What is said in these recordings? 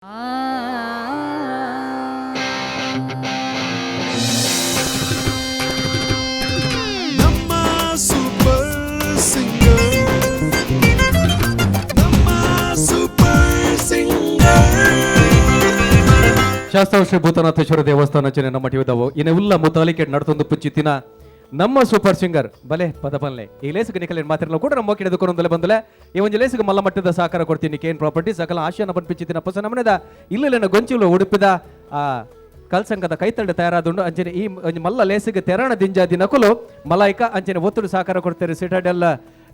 ನಮ್ಮ super singer, ನಮ್ಮ super singer. ಶಾಸ್ತ್ರ ಶ್ರೀ ಭೂತನಾಥೇಶ್ವರ ದೇವಸ್ಥಾನ ಚೆನ್ನ ನಮ್ಮ ಟಿವಿದವು ಇನ್ನೆಲ್ಲ ಮುತಾಲಿಕೆ ನಡ್ತೊಂದು ಪುಚ್ಚಿತ್ತಿನ ನಮ್ಮ ಸೂಪರ್ ಸಿಂಗರ್ ಬಲೆ ಪದಪಲ್ಲೆ ಈ ಲೇಸಿಗೆ ನಿಖಲಿನ ಮಾತಿರಲು ಕೂಡ ನಮ್ಮ ಕಿಡಿದುಕೊಂಡೊಂದಲೆ ಬಂದಲೆ ಈ ಒಂದು ಲೇಸಿಗೆ ಮಲ್ಲ ಮಟ್ಟದ ಸಹಕಾರ ಕೊಡ್ತೀನಿ ಕೇನ್ ಪ್ರಾಪರ್ಟಿ ಸಕಲ ಆಶಯನ ಪನ್ಪಿಚ್ಚಿತ್ತಿನ ಪಸ ನಮ್ಮನೆದ ಇಲ್ಲಿನ ಗೊಂಚಿಲು ಉಡುಪಿದ ಆ ಕಲ್ಸಂಗದ ಕೈತಂಡ ತಯಾರಾದುಂಡು ಅಂಚನೆ ಈ ಮಲ್ಲ ಲೇಸಿಗೆ ತೆರಣ ದಿಂಜ ದಿನಕುಲು ಮಲಾಯಿಕ ಅಂಚನೆ ಒತ್ತುಡು ಸಹಕಾರ ಕೊಡ್ತಾರೆ ಸಿಟಾಡೆಲ್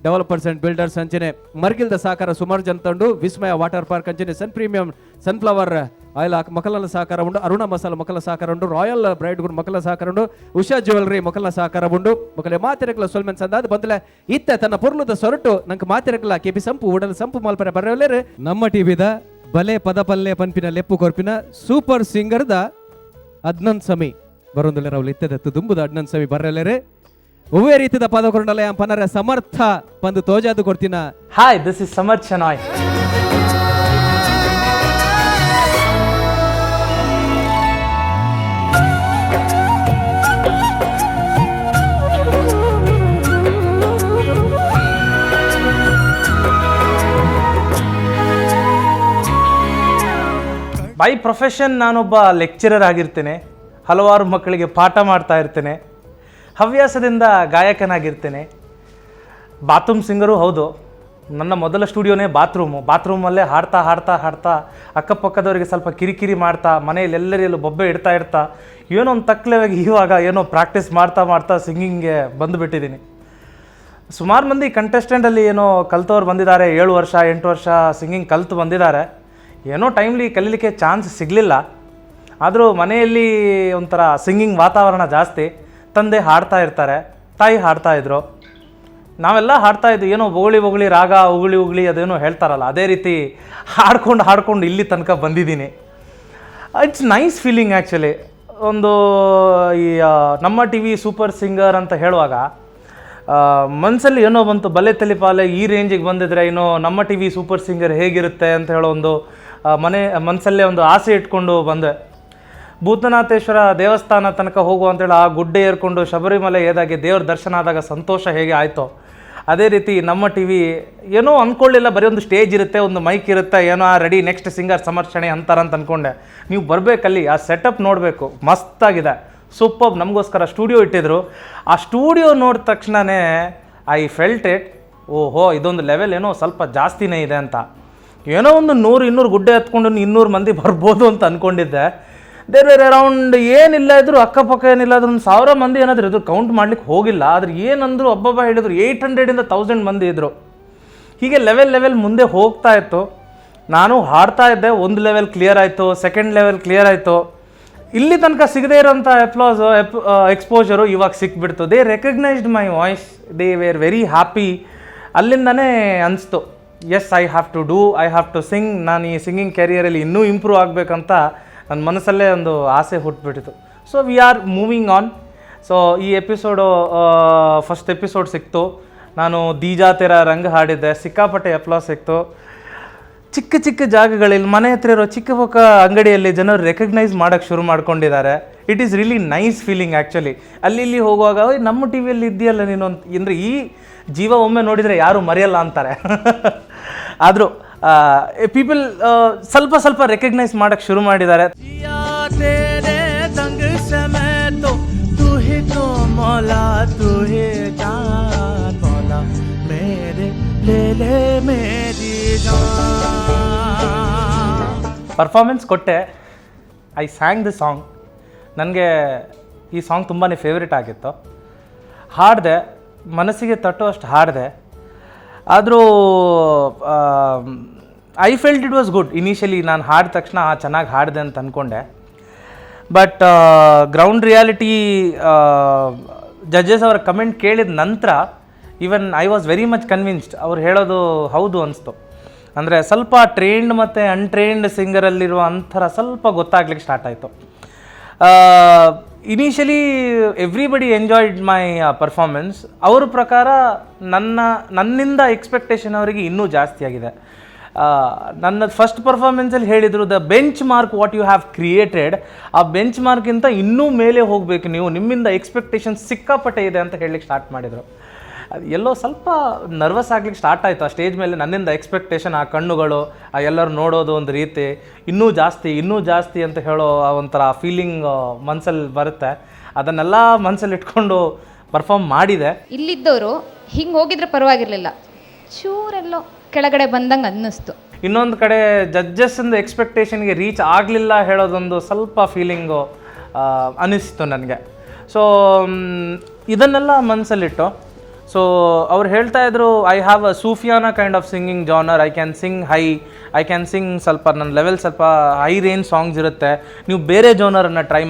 ಡೆವಲಪರ್ಸ್ ಅಂಡ್ ಬಿಲ್ಡರ್ಸ್ ಅಂಚನೆ ಮರ್ಗಿಲ್ದ ಸಹಕಾರ ಸುಮಾರು ಜನ ತಂಡು ವಿಸ್ಮಯ ವಾಟರ್ ಪಾರ್ಕ್ ಅಂಚನೆ ಸನ್ ಪ್ರೀಮಿಯಂ ಸನ್ಫ್ಲವರ್ ಆಯಿಲ್ ಮಕ್ಕಳ ಸಹಕಾರ ಉಂಡು ಅರುಣ ಮಸಾಲ ಮಕ್ಕಳ ಸಹಕಾರ ಉಂಡು ರಾಯಲ್ ಬ್ರೈಡ್ ಗುಡ್ ಮಕ್ಕಳ ಸಹಕಾರ ಉಂಡು ಉಷಾ ಜ್ಯುವೆಲರಿ ಮಕ್ಕಳ ಸಹಕಾರ ಉಂಡು ಮಕ್ಕಳ ಮಾತಿರಕಲ ಸೊಲ್ಮೆನ್ ಸಂದಾದ ಬಂದಲೆ ಇತ್ತ ತನ್ನ ಪೊರ್ಲುದ ಸೊರಟು ನಂಗೆ ಮಾತಿರಕಲ ಕೆಪಿ ಸಂಪು ಉಡಲ್ ಸಂಪು ಮಾಲ್ಪರೆ ಬರಲೇರು ನಮ್ಮ ಟಿವಿದ ಬಲೆ ಪದಪಲ್ಲೆ ಪನ್ಪಿನ ಲೆಪ್ಪು ಕೊರ್ಪಿನ ಸೂಪರ್ ಸಿಂಗರ್ದ ಅದ್ನನ್ ಸಮಿ ಬರೋಂದಲೆ ರಾವುಲ್ ಇತ್ತದತ್ತು ದುಂಬುದ ಅದ್ನನ್ ಸಮಿ ಬರಲೇರೆ ಒವ್ವೇ ರೀತಿದ ಪದ ಕೊರಡಲ್ಲ ಪನರ ಸಮರ್ಥ ಪಂದು ತೋಜಾದು ಕೊಡ್ತೀನ. Hi, this is Samarth Shanay. By profession ನಾನೊಬ್ಬ ಲೆಕ್ಚರರ್ ಆಗಿರ್ತೇನೆ. ಹಲವಾರು ಮಕ್ಕಳಿಗೆ ಪಾಠ ಮಾಡ್ತಾ ಇರ್ತೇನೆ. ಹವ್ಯಾಸದಿಂದ ಗಾಯಕನಾಗಿರ್ತೇನೆ. ಬಾತ್ರೂಮ್ ಸಿಂಗರು ಹೌದು. ನನ್ನ ಮೊದಲ ಸ್ಟುಡಿಯೋನೇ ಬಾತ್ರೂಮಲ್ಲೇ ಹಾಡ್ತಾ ಹಾಡ್ತಾ ಹಾಡ್ತಾ ಅಕ್ಕಪಕ್ಕದವರಿಗೆ ಸ್ವಲ್ಪ ಕಿರಿಕಿರಿ ಮಾಡ್ತಾ ಮನೆಯಲ್ಲಿ ಎಲ್ಲರೆಲ್ಲೂ ಬೊಬ್ಬೆ ಇಡ್ತಾ ಏನೋ ಒಂದು ತಕ್ಕಲೆವಾಗಿ ಇವಾಗ ಏನೋ ಪ್ರಾಕ್ಟೀಸ್ ಮಾಡ್ತಾ ಸಿಂಗಿಂಗ್ಗೆ ಬಂದುಬಿಟ್ಟಿದ್ದೀನಿ. ಸುಮಾರು ಮಂದಿ ಕಂಟೆಸ್ಟೆಂಟಲ್ಲಿ ಏನೋ ಕಲ್ತವ್ರು ಬಂದಿದ್ದಾರೆ. 7 ವರ್ಷ 8 ವರ್ಷ ಸಿಂಗಿಂಗ್ ಕಲ್ತು ಬಂದಿದ್ದಾರೆ. ಏನೋ ಟೈಮ್ಲಿ ಕಲೀಲಿಕ್ಕೆ ಚಾನ್ಸ್ ಸಿಗಲಿಲ್ಲ. ಆದರೂ ಮನೆಯಲ್ಲಿ ಒಂಥರ ಸಿಂಗಿಂಗ್ ವಾತಾವರಣ ಜಾಸ್ತಿ. ತಂದೆ ಹಾಡ್ತಾ ಇರ್ತಾರೆ, ತಾಯಿ ಹಾಡ್ತಾಯಿದ್ರು, ನಾವೆಲ್ಲ ಹಾಡ್ತಾಯಿದ್ವಿ. ಏನೋ ಬೊಗಳಿ ರಾಗ ಉಗುಳಿ ಅದೇನೋ ಹೇಳ್ತಾರಲ್ಲ, ಅದೇ ರೀತಿ ಹಾಡ್ಕೊಂಡು ಇಲ್ಲಿ ತನಕ ಬಂದಿದ್ದೀನಿ. It's nice feeling actually. ಒಂದು ಈ ನಮ್ಮ ಟಿ ವಿ ಸೂಪರ್ ಸಿಂಗರ್ ಅಂತ ಹೇಳುವಾಗ ಮನಸ್ಸಲ್ಲಿ ಏನೋ ಬಂತು, ಬಲೆ ತಲಿಪಾಲೆ ಈ ರೇಂಜಿಗೆ ಬಂದಿದ್ರೆ ಏನೋ ನಮ್ಮ ಟಿ ವಿ ಸೂಪರ್ ಸಿಂಗರ್ ಹೇಗಿರುತ್ತೆ ಅಂತ ಹೇಳೋ ಒಂದು ಮನಸ್ಸಲ್ಲೇ ಒಂದು ಆಸೆ ಇಟ್ಕೊಂಡು ಬಂದೆ. ಭೂತನಾಥೇಶ್ವರ ದೇವಸ್ಥಾನ ತನಕ ಹೋಗುವಂತೇಳಿ ಆ ಗುಡ್ಡೆ ಏರ್ಕೊಂಡು ಶಬರಿಮಲೆ ಏದಾಗಿ ದೇವ್ರ ದರ್ಶನ ಆದಾಗ ಸಂತೋಷ ಹೇಗೆ ಆಯಿತೋ ಅದೇ ರೀತಿ ನಮ್ಮ ಟಿ ವಿ ಏನೋ ಅಂದ್ಕೊಳ್ಳಿಲ್ಲ. ಬರೀ ಒಂದು ಸ್ಟೇಜ್ ಇರುತ್ತೆ, ಒಂದು ಮೈಕ್ ಇರುತ್ತೆ, ಏನೋ ರೆಡಿ ನೆಕ್ಸ್ಟ್ ಸಿಂಗರ್ ಸಮರ್ಷಣೆ ಅಂತಾರಂತ ಅಂದ್ಕೊಂಡೆ. ನೀವು ಬರಬೇಕಲ್ಲಿ, ಆ ಸೆಟಪ್ ನೋಡಬೇಕು, ಮಸ್ತಾಗಿದೆ, ಸೂಪರ್. ನಮಗೋಸ್ಕರ ಸ್ಟುಡಿಯೋ ಇಟ್ಟಿದ್ರು. ಆ ಸ್ಟುಡಿಯೋ ನೋಡಿದ ತಕ್ಷಣವೇ ಐ ಫೆಲ್ಟ್ ಇಟ್, ಓಹೋ ಇದೊಂದು ಲೆವೆಲ್ ಏನೋ ಸ್ವಲ್ಪ ಜಾಸ್ತಿನೇ ಇದೆ ಅಂತ. ಏನೋ ಒಂದು 100-200 ಗುಡ್ಡೆ ಹತ್ಕೊಂಡು 200 ಮಂದಿ ಬರ್ಬೋದು ಅಂತ ಅಂದ್ಕೊಂಡಿದ್ದೆ. ದೇರ್ ವೇರ್ ಅರೌಂಡ್ ಏನಿಲ್ಲ ಇದ್ರು, ಅಕ್ಕಪಕ್ಕ ಏನಿಲ್ಲ ಆದ್ರೂ 1000 ಮಂದಿ ಏನಾದರೂ ಇದ್ರು, ಕೌಂಟ್ ಮಾಡ್ಲಿಕ್ಕೆ ಹೋಗಿಲ್ಲ. ಆದ್ರೆ ಏನಂದ್ರು ಹಬ್ಬ ಹೇಳಿದ್ರು 800ಇಂದ 1000 ಮಂದಿ ಇದ್ರು. ಹೀಗೆ ಲೆವೆಲ್ ಮುಂದೆ ಹೋಗ್ತಾ ಇತ್ತು. ನಾನು ಹಾಡ್ತಾ ಇದ್ದೆ. ಒಂದು ಲೆವೆಲ್ ಕ್ಲಿಯರ್ ಆಯಿತು, ಸೆಕೆಂಡ್ ಲೆವೆಲ್ ಕ್ಲಿಯರ್ ಆಯಿತು. ಇಲ್ಲಿ ತನಕ ಸಿಗದೇ ಇರೋಂಥ ಎಕ್ಸ್ಪೋಜರು ಇವಾಗ ಸಿಕ್ಬಿಡ್ತು. They recognised my voice, they were very happy. ಅಲ್ಲಿಂದನೇ ಅನಿಸ್ತು, yes I have to sing. ನಾನು ಈ ಸಿಂಗಿಂಗ್ ಕ್ಯಾರಿಯರಲ್ಲಿ ಇನ್ನೂ ಇಂಪ್ರೂವ್ ಆಗಬೇಕಂತ ನನ್ನ ಮನಸ್ಸಲ್ಲೇ ಒಂದು ಆಸೆ ಹುಟ್ಟುಬಿಟ್ಟಿತು. So we are moving on. So ಈ ಎಪಿಸೋಡು ಫಸ್ಟ್ ಎಪಿಸೋಡ್ ಸಿಕ್ತು. ನಾನು ದೀಜಾ ತೆರ ರಂಗ ಹಾಡಿದ್ದೆ, ಸಿಕ್ಕಾಪಟ್ಟೆ ಅಪ್ಲಾಸ್ ಸಿಕ್ತು. ಚಿಕ್ಕ ಜಾಗಗಳಲ್ಲಿ ಮನೆ ಹತ್ರ ಇರೋ ಚಿಕ್ಕ ಪಕ್ಕ ಅಂಗಡಿಯಲ್ಲಿ ಜನರು ರೆಕಗ್ನೈಸ್ ಮಾಡೋಕ್ಕೆ ಶುರು ಮಾಡ್ಕೊಂಡಿದ್ದಾರೆ. It is really nice feeling actually. ಅಲ್ಲಿ ಹೋಗುವಾಗ ನಮ್ಮ ಟಿ ವಿಯಲ್ಲಿ ಇದೆಯಲ್ಲ ನೀನು ಅಂದರೆ ಈ ಜೀವ ಒಮ್ಮೆ ನೋಡಿದರೆ ಯಾರು ಮರೆಯಲ್ಲ ಅಂತಾರೆ. ಆದರೂ ಪೀಪಲ್ ಸ್ವಲ್ಪ ರೆಕಗ್ನೈಸ್ ಮಾಡೋಕ್ಕೆ ಶುರು ಮಾಡಿದ್ದಾರೆ. ಪರ್ಫಾರ್ಮೆನ್ಸ್ ಕೊಟ್ಟೆ. I sang the song. ನನಗೆ ಈ ಸಾಂಗ್ ತುಂಬಾ ಫೇವ್ರೇಟ್ ಆಗಿತ್ತು. ಹಾಡಿದೆ, ಮನಸ್ಸಿಗೆ ತಟ್ಟುವಷ್ಟು ಹಾಡಿದೆ. ಆದರೂ I felt it was good. Initially ನಾನು ಹಾಡಿದ ತಕ್ಷಣ ಚೆನ್ನಾಗಿ ಹಾಡಿದೆ ಅಂತ ಅಂದ್ಕೊಂಡೆ. ಬಟ್ ಗ್ರೌಂಡ್ ರಿಯಾಲಿಟಿ ಜಡ್ಜಸ್ ಅವರ ಕಮೆಂಟ್ ಕೇಳಿದ ನಂತರ even I was very much convinced. ಅವ್ರು ಹೇಳೋದು ಹೌದು ಅನಿಸ್ತು. ಅಂದರೆ ಸ್ವಲ್ಪ ಟ್ರೈನ್ಡ್ ಮತ್ತು ಅನ್ಟ್ರೈನ್ಡ್ ಸಿಂಗರಲ್ಲಿರುವ ಅಂಥರ ಸ್ವಲ್ಪ ಗೊತ್ತಾಗ್ಲಿಕ್ಕೆ ಸ್ಟಾರ್ಟ್ ಆಯಿತು. ಇನಿಷಿಯಲಿ ಎವ್ರಿಬಡಿ ಎಂಜಾಯ್ಡ್ ಮೈ ಪರ್ಫಾರ್ಮೆನ್ಸ್. ಅವ್ರ ಪ್ರಕಾರ ನನ್ನಿಂದ ಎಕ್ಸ್ಪೆಕ್ಟೇಷನ್ ಅವರಿಗೆ ಇನ್ನೂ ಜಾಸ್ತಿ ಆಗಿದೆ. ನನ್ನ ಫಸ್ಟ್ ಪರ್ಫಾರ್ಮೆನ್ಸಲ್ಲಿ ಹೇಳಿದರು, the benchmark what you have created, ಆ ಬೆಂಚ್ ಮಾರ್ಕ್ಗಿಂತ ಇನ್ನೂ ಮೇಲೆ ಹೋಗಬೇಕು ನೀವು, ನಿಮ್ಮಿಂದ ಎಕ್ಸ್ಪೆಕ್ಟೇಷನ್ ಸಿಕ್ಕಾಪಟ್ಟೆ ಇದೆ ಅಂತ ಹೇಳಲಿಕ್ಕೆ ಸ್ಟಾರ್ಟ್ ಮಾಡಿದರು. ಎಲ್ಲೋ ಸ್ವಲ್ಪ ನರ್ವಸ್ ಆಗ್ಲಿಕ್ಕೆ ಸ್ಟಾರ್ಟ್ ಆಯಿತು ಆ ಸ್ಟೇಜ್ ಮೇಲೆ. ನನ್ನಿಂದ ಎಕ್ಸ್ಪೆಕ್ಟೇಷನ್, ಆ ಕಣ್ಣುಗಳು, ಆ ಎಲ್ಲರೂ ನೋಡೋದು ಒಂದು ರೀತಿ, ಇನ್ನೂ ಜಾಸ್ತಿ ಅಂತ ಹೇಳೋ ಆ ಒಂಥರ ಫೀಲಿಂಗ್ ಮನಸ್ಸಲ್ಲಿ ಬರುತ್ತೆ. ಅದನ್ನೆಲ್ಲ ಮನಸ್ಸಲ್ಲಿ ಇಟ್ಕೊಂಡು ಪರ್ಫಾರ್ಮ್ ಮಾಡಿದೆ. ಇಲ್ಲಿದ್ದವರು ಹಿಂಗೆ ಹೋಗಿದ್ರೆ ಪರವಾಗಿರಲಿಲ್ಲ, ಚೂರೆಲ್ಲೋ ಕೆಳಗಡೆ ಬಂದಂಗೆ ಅನ್ನಿಸ್ತು. ಇನ್ನೊಂದು ಕಡೆ ಜಡ್ಜಸ್ಸಿಂದ ಎಕ್ಸ್ಪೆಕ್ಟೇಷನ್ಗೆ ರೀಚ್ ಆಗಲಿಲ್ಲ ಹೇಳೋದೊಂದು ಸ್ವಲ್ಪ ಫೀಲಿಂಗು ಅನ್ನಿಸ್ತು ನನಗೆ. ಸೊ ಇದನ್ನೆಲ್ಲ ಮನಸ್ಸಲ್ಲಿಟ್ಟು, ಸೊ ಅವ್ರು ಹೇಳ್ತಾ ಇದ್ರು, I have a sufiana kind of singing genre, I can sing high, I can sing ಸ್ವಲ್ಪ ನನ್ನ ಲೆವೆಲ್ ಸ್ವಲ್ಪ ಹೈ ರೇಂಜ್ ಸಾಂಗ್ಸ್ ಇರುತ್ತೆ, ನೀವು ಬೇರೆ ಜಾನರನ್ನು ಟ್ರೈ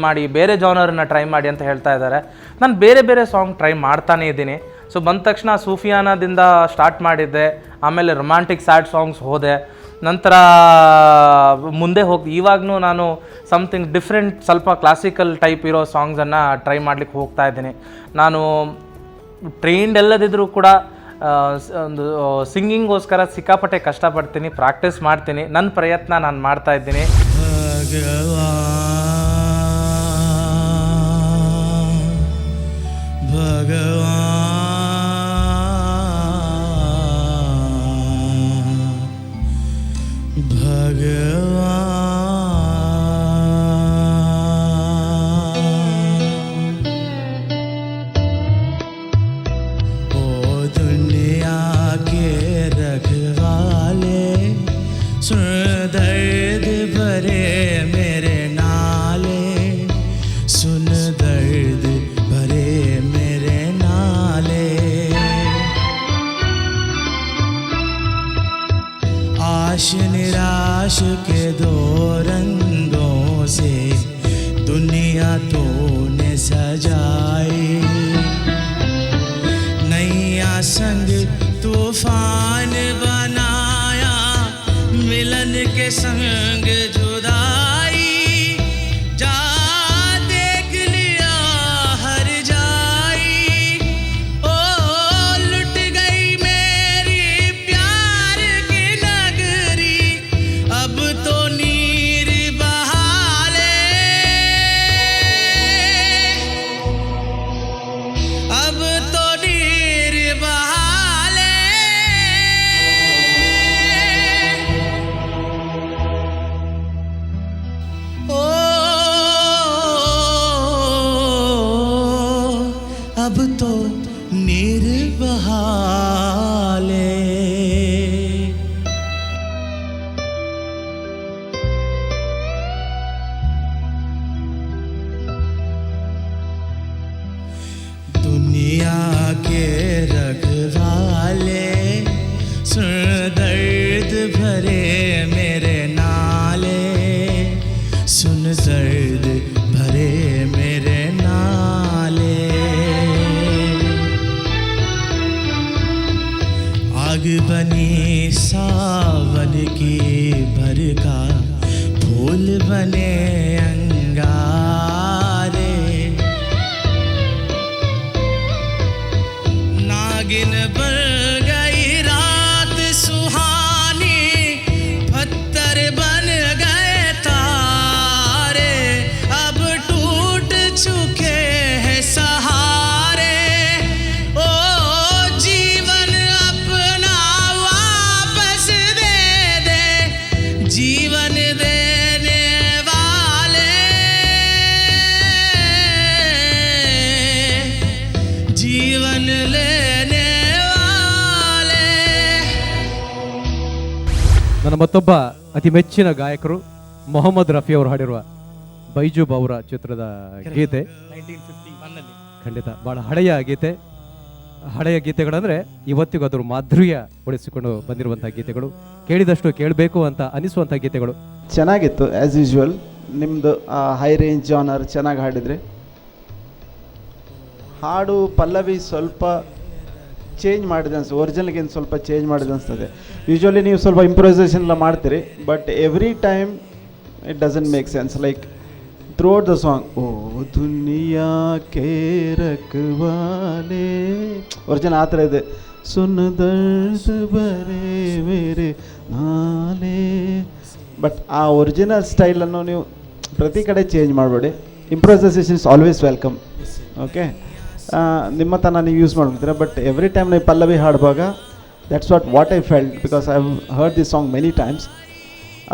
ಮಾಡಿ ಅಂತ ಹೇಳ್ತಾ ಇದ್ದಾರೆ. ನಾನು ಬೇರೆ ಸಾಂಗ್ ಟ್ರೈ ಮಾಡ್ತಾನೇ ಇದ್ದೀನಿ. ಸೊ ಬಂದ ತಕ್ಷಣ ಸೂಫಿಯಾನಾದಿಂದ ಸ್ಟಾರ್ಟ್ ಮಾಡಿದ್ದೆ, ಆಮೇಲೆ ರೊಮ್ಯಾಂಟಿಕ್ ಸ್ಯಾಡ್ ಸಾಂಗ್ಸ್ ಹೋದೆ, ನಂತರ ಮುಂದೆ ಇವಾಗೂ ನಾನು ಸಮಥಿಂಗ್ ಡಿಫ್ರೆಂಟ್ ಸ್ವಲ್ಪ ಕ್ಲಾಸಿಕಲ್ ಟೈಪ್ ಇರೋ ಸಾಂಗ್ಸನ್ನು ಟ್ರೈ ಮಾಡ್ಲಿಕ್ಕೆ ಹೋಗ್ತಾ ಇದ್ದೀನಿ. ನಾನು ಟ್ರೈನ್ಡ್ ಎಲ್ಲದಿದ್ರೂ ಕೂಡ ಒಂದು ಸಿಂಗಿಂಗೋಸ್ಕರ ಸಿಕ್ಕಾಪಟ್ಟೆ ಕಷ್ಟಪಡ್ತೀನಿ, ಪ್ರಾಕ್ಟೀಸ್ ಮಾಡ್ತೀನಿ, ನನ್ನ ಪ್ರಯತ್ನ ನಾನು ಮಾಡ್ತಾ ಇದ್ದೀನಿ. निराश के दो रंगों से दुनिया तूने सजाई, नैया संग तूफान बनाया, मिलन के संग जुदाई, जा देख लिया हर जाई, ओ लुट गई मेरी प्यार की नगरी, अब तो नीर बहाले, अब तो नीर बहाले, ओ अब तो नीर बहाले. दुनिया के रखवाले, सुन दर्द भरे मेरे नाले, सुन दर्द भरे मेरे नाले. आग बनी सावन की भरका, फूल बने अंगारे, नागिन बन गई रात सुहानी, पत्थर बन गए तारे, अब टूट चुके हैं सहारे, ओ जीवन अपना वापस दे दे, जीवन देने वाले, जीवन लेने वाले. ನನ್ನ ಮತ್ತೊಬ್ಬ ಅತಿ ಮೆಚ್ಚಿನ ಗಾಯಕರು ಮೊಹಮ್ಮದ್ ರಫಿ ಅವರು ಹಾಡಿರುವ ಬೈಜು ಬೌರ ಚಿತ್ರದ ಗೀತೆ. 1951 ಖಂಡಿತ ಬಹಳ ಹಳೆಯ ಗೀತೆಗಳಂದ್ರೆ ಇವತ್ತಿಗೂ ಅದ್ರ ಮಾಧುರ್ಯ ಉಳಿಸಿಕೊಂಡು ಬಂದಿರುವಂತಹ ಗೀತೆಗಳು, ಕೇಳಿದಷ್ಟು ಕೇಳಬೇಕು ಅಂತ ಅನಿಸುವಂಥ ಗೀತೆಗಳು. ಚೆನ್ನಾಗಿತ್ತು ಆ್ಯಸ್ ಯೂಶ್ವಲ್. ನಿಮ್ಮದು ಹೈ ರೇಂಜ್ ಜಾನರ್ ಚೆನ್ನಾಗಿ ಹಾಡಿದ್ರಿ. ಹಾಡು ಪಲ್ಲವಿ ಸ್ವಲ್ಪ ಚೇಂಜ್ ಮಾಡಿದೆ ಅನಿಸ್ತದೆ, ಒರಿಜಿನಲ್ಗಿಂತ ಸ್ವಲ್ಪ ಚೇಂಜ್ ಮಾಡಿದೆ ಅನಿಸ್ತದೆ. ಯೂಶ್ವಲಿ ನೀವು ಸ್ವಲ್ಪ ಇಂಪ್ರೂವೈಸೇಷನ್ ಎಲ್ಲ ಮಾಡ್ತೀರಿ, but every time it doesn't make sense. Like throughout the song, O Duniya Ke Rakhwale, original ಆ ಥರ ಇದೆ. ಸುನ್ ದರ್ದ್ ಬರೆ ಮೇರೆ ನಾಲೆ. ಬಟ್ ಆ ಒರಿಜಿನಲ್ ಸ್ಟೈಲನ್ನು ನೀವು ಪ್ರತಿ ಕಡೆ ಚೇಂಜ್ ಮಾಡಬೇಡಿ. Improvisation is always welcome. Okay, ನಿಮ್ಮ ತನ ನೀವು ಯೂಸ್ ಮಾಡ್ಬಿಡ್ತೀರ. ಬಟ್ ಎವ್ರಿ ಟೈಮ್ ನೀವು ಪಲ್ಲವಿ ಹಾಡುವಾಗ that's what I felt, because I have heard this song many times.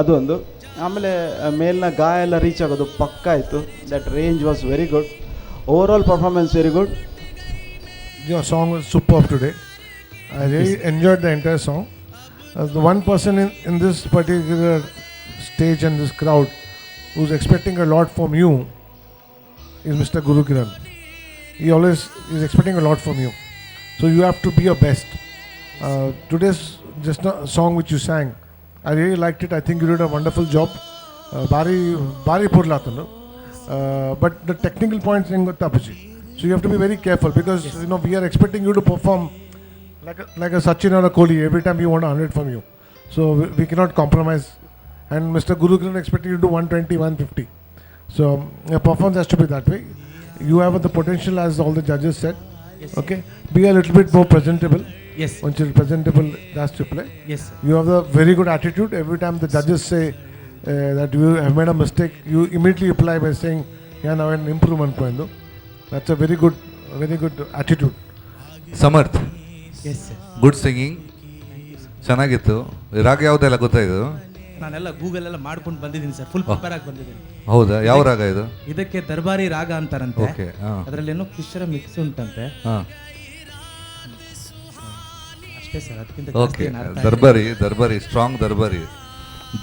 ಅದು ಒಂದು. ಆಮೇಲೆ ಮೇಲಿನ ಗಾಯ ಎಲ್ಲ ರೀಚ್ ಆಗೋದು ಪಕ್ಕ ಆಯಿತು. That range was very good. Over all performance very good. Your song was superb today. I really enjoyed the entire song. The one person in this particular stage and this crowd who's expecting a lot from you is Mr. Guru Kiran. He always is expecting a lot from you. So you have to be your best. Today's just a song which you sang, I really liked it. I think you did a wonderful job. Bari purlatanu. But the technical points in Tapaji. So you have to be very careful because we are expecting you to perform like a Sachin or a Kohli every time we want 100 from you. So we cannot compromise. And Mr. Guru Kiran expecting you to do 120, 150. So your performance has to be that way. You have the potential, as all the judges said. Yes. Okay, be a little bit more presentable. Yes. Once you're presentable, that's to play. Yes, sir. You have a very good attitude. Every time the judges say that you have made a mistake, you immediately reply by saying, "Yeah, now an improvement point." That's a very good attitude. Samarth, yes sir. Good singing, ಚೆನ್ನಾಗಿತ್ತು. ರಾಗ ಯಾವುದೆಲ್ಲ ಗೊತ್ತಾಯಿತು? ನಾನೆಲ್ಲ Google ಎಲ್ಲ ಮಾಡ್ಕೊಂಡು ಬಂದಿದ್ದೀನಿ sir. Full prepare ಆಗಿ ಬಂದಿದ್ದೀನಿ. ಹೌದಾ? ಯಾವ ರಾಗ ಇದು? ಇದಕ್ಕೆ ದರ್ಬಾರಿ ರಾಗ ಅಂತಾರಂತೆ. ಓಕೆ. ಅದರಲ್ಲೇನೋ ಕಿಶರ ಮಿಕ್ಸ್ ಉಂಟಂತೆ. ಹಾಂ, ಅಷ್ಟೇ ಸರ್, ಅದಕ್ಕಿಂತ ಓಕೆ. ದರ್ಬಾರಿ ಸ್ಟ್ರಾಂಗ್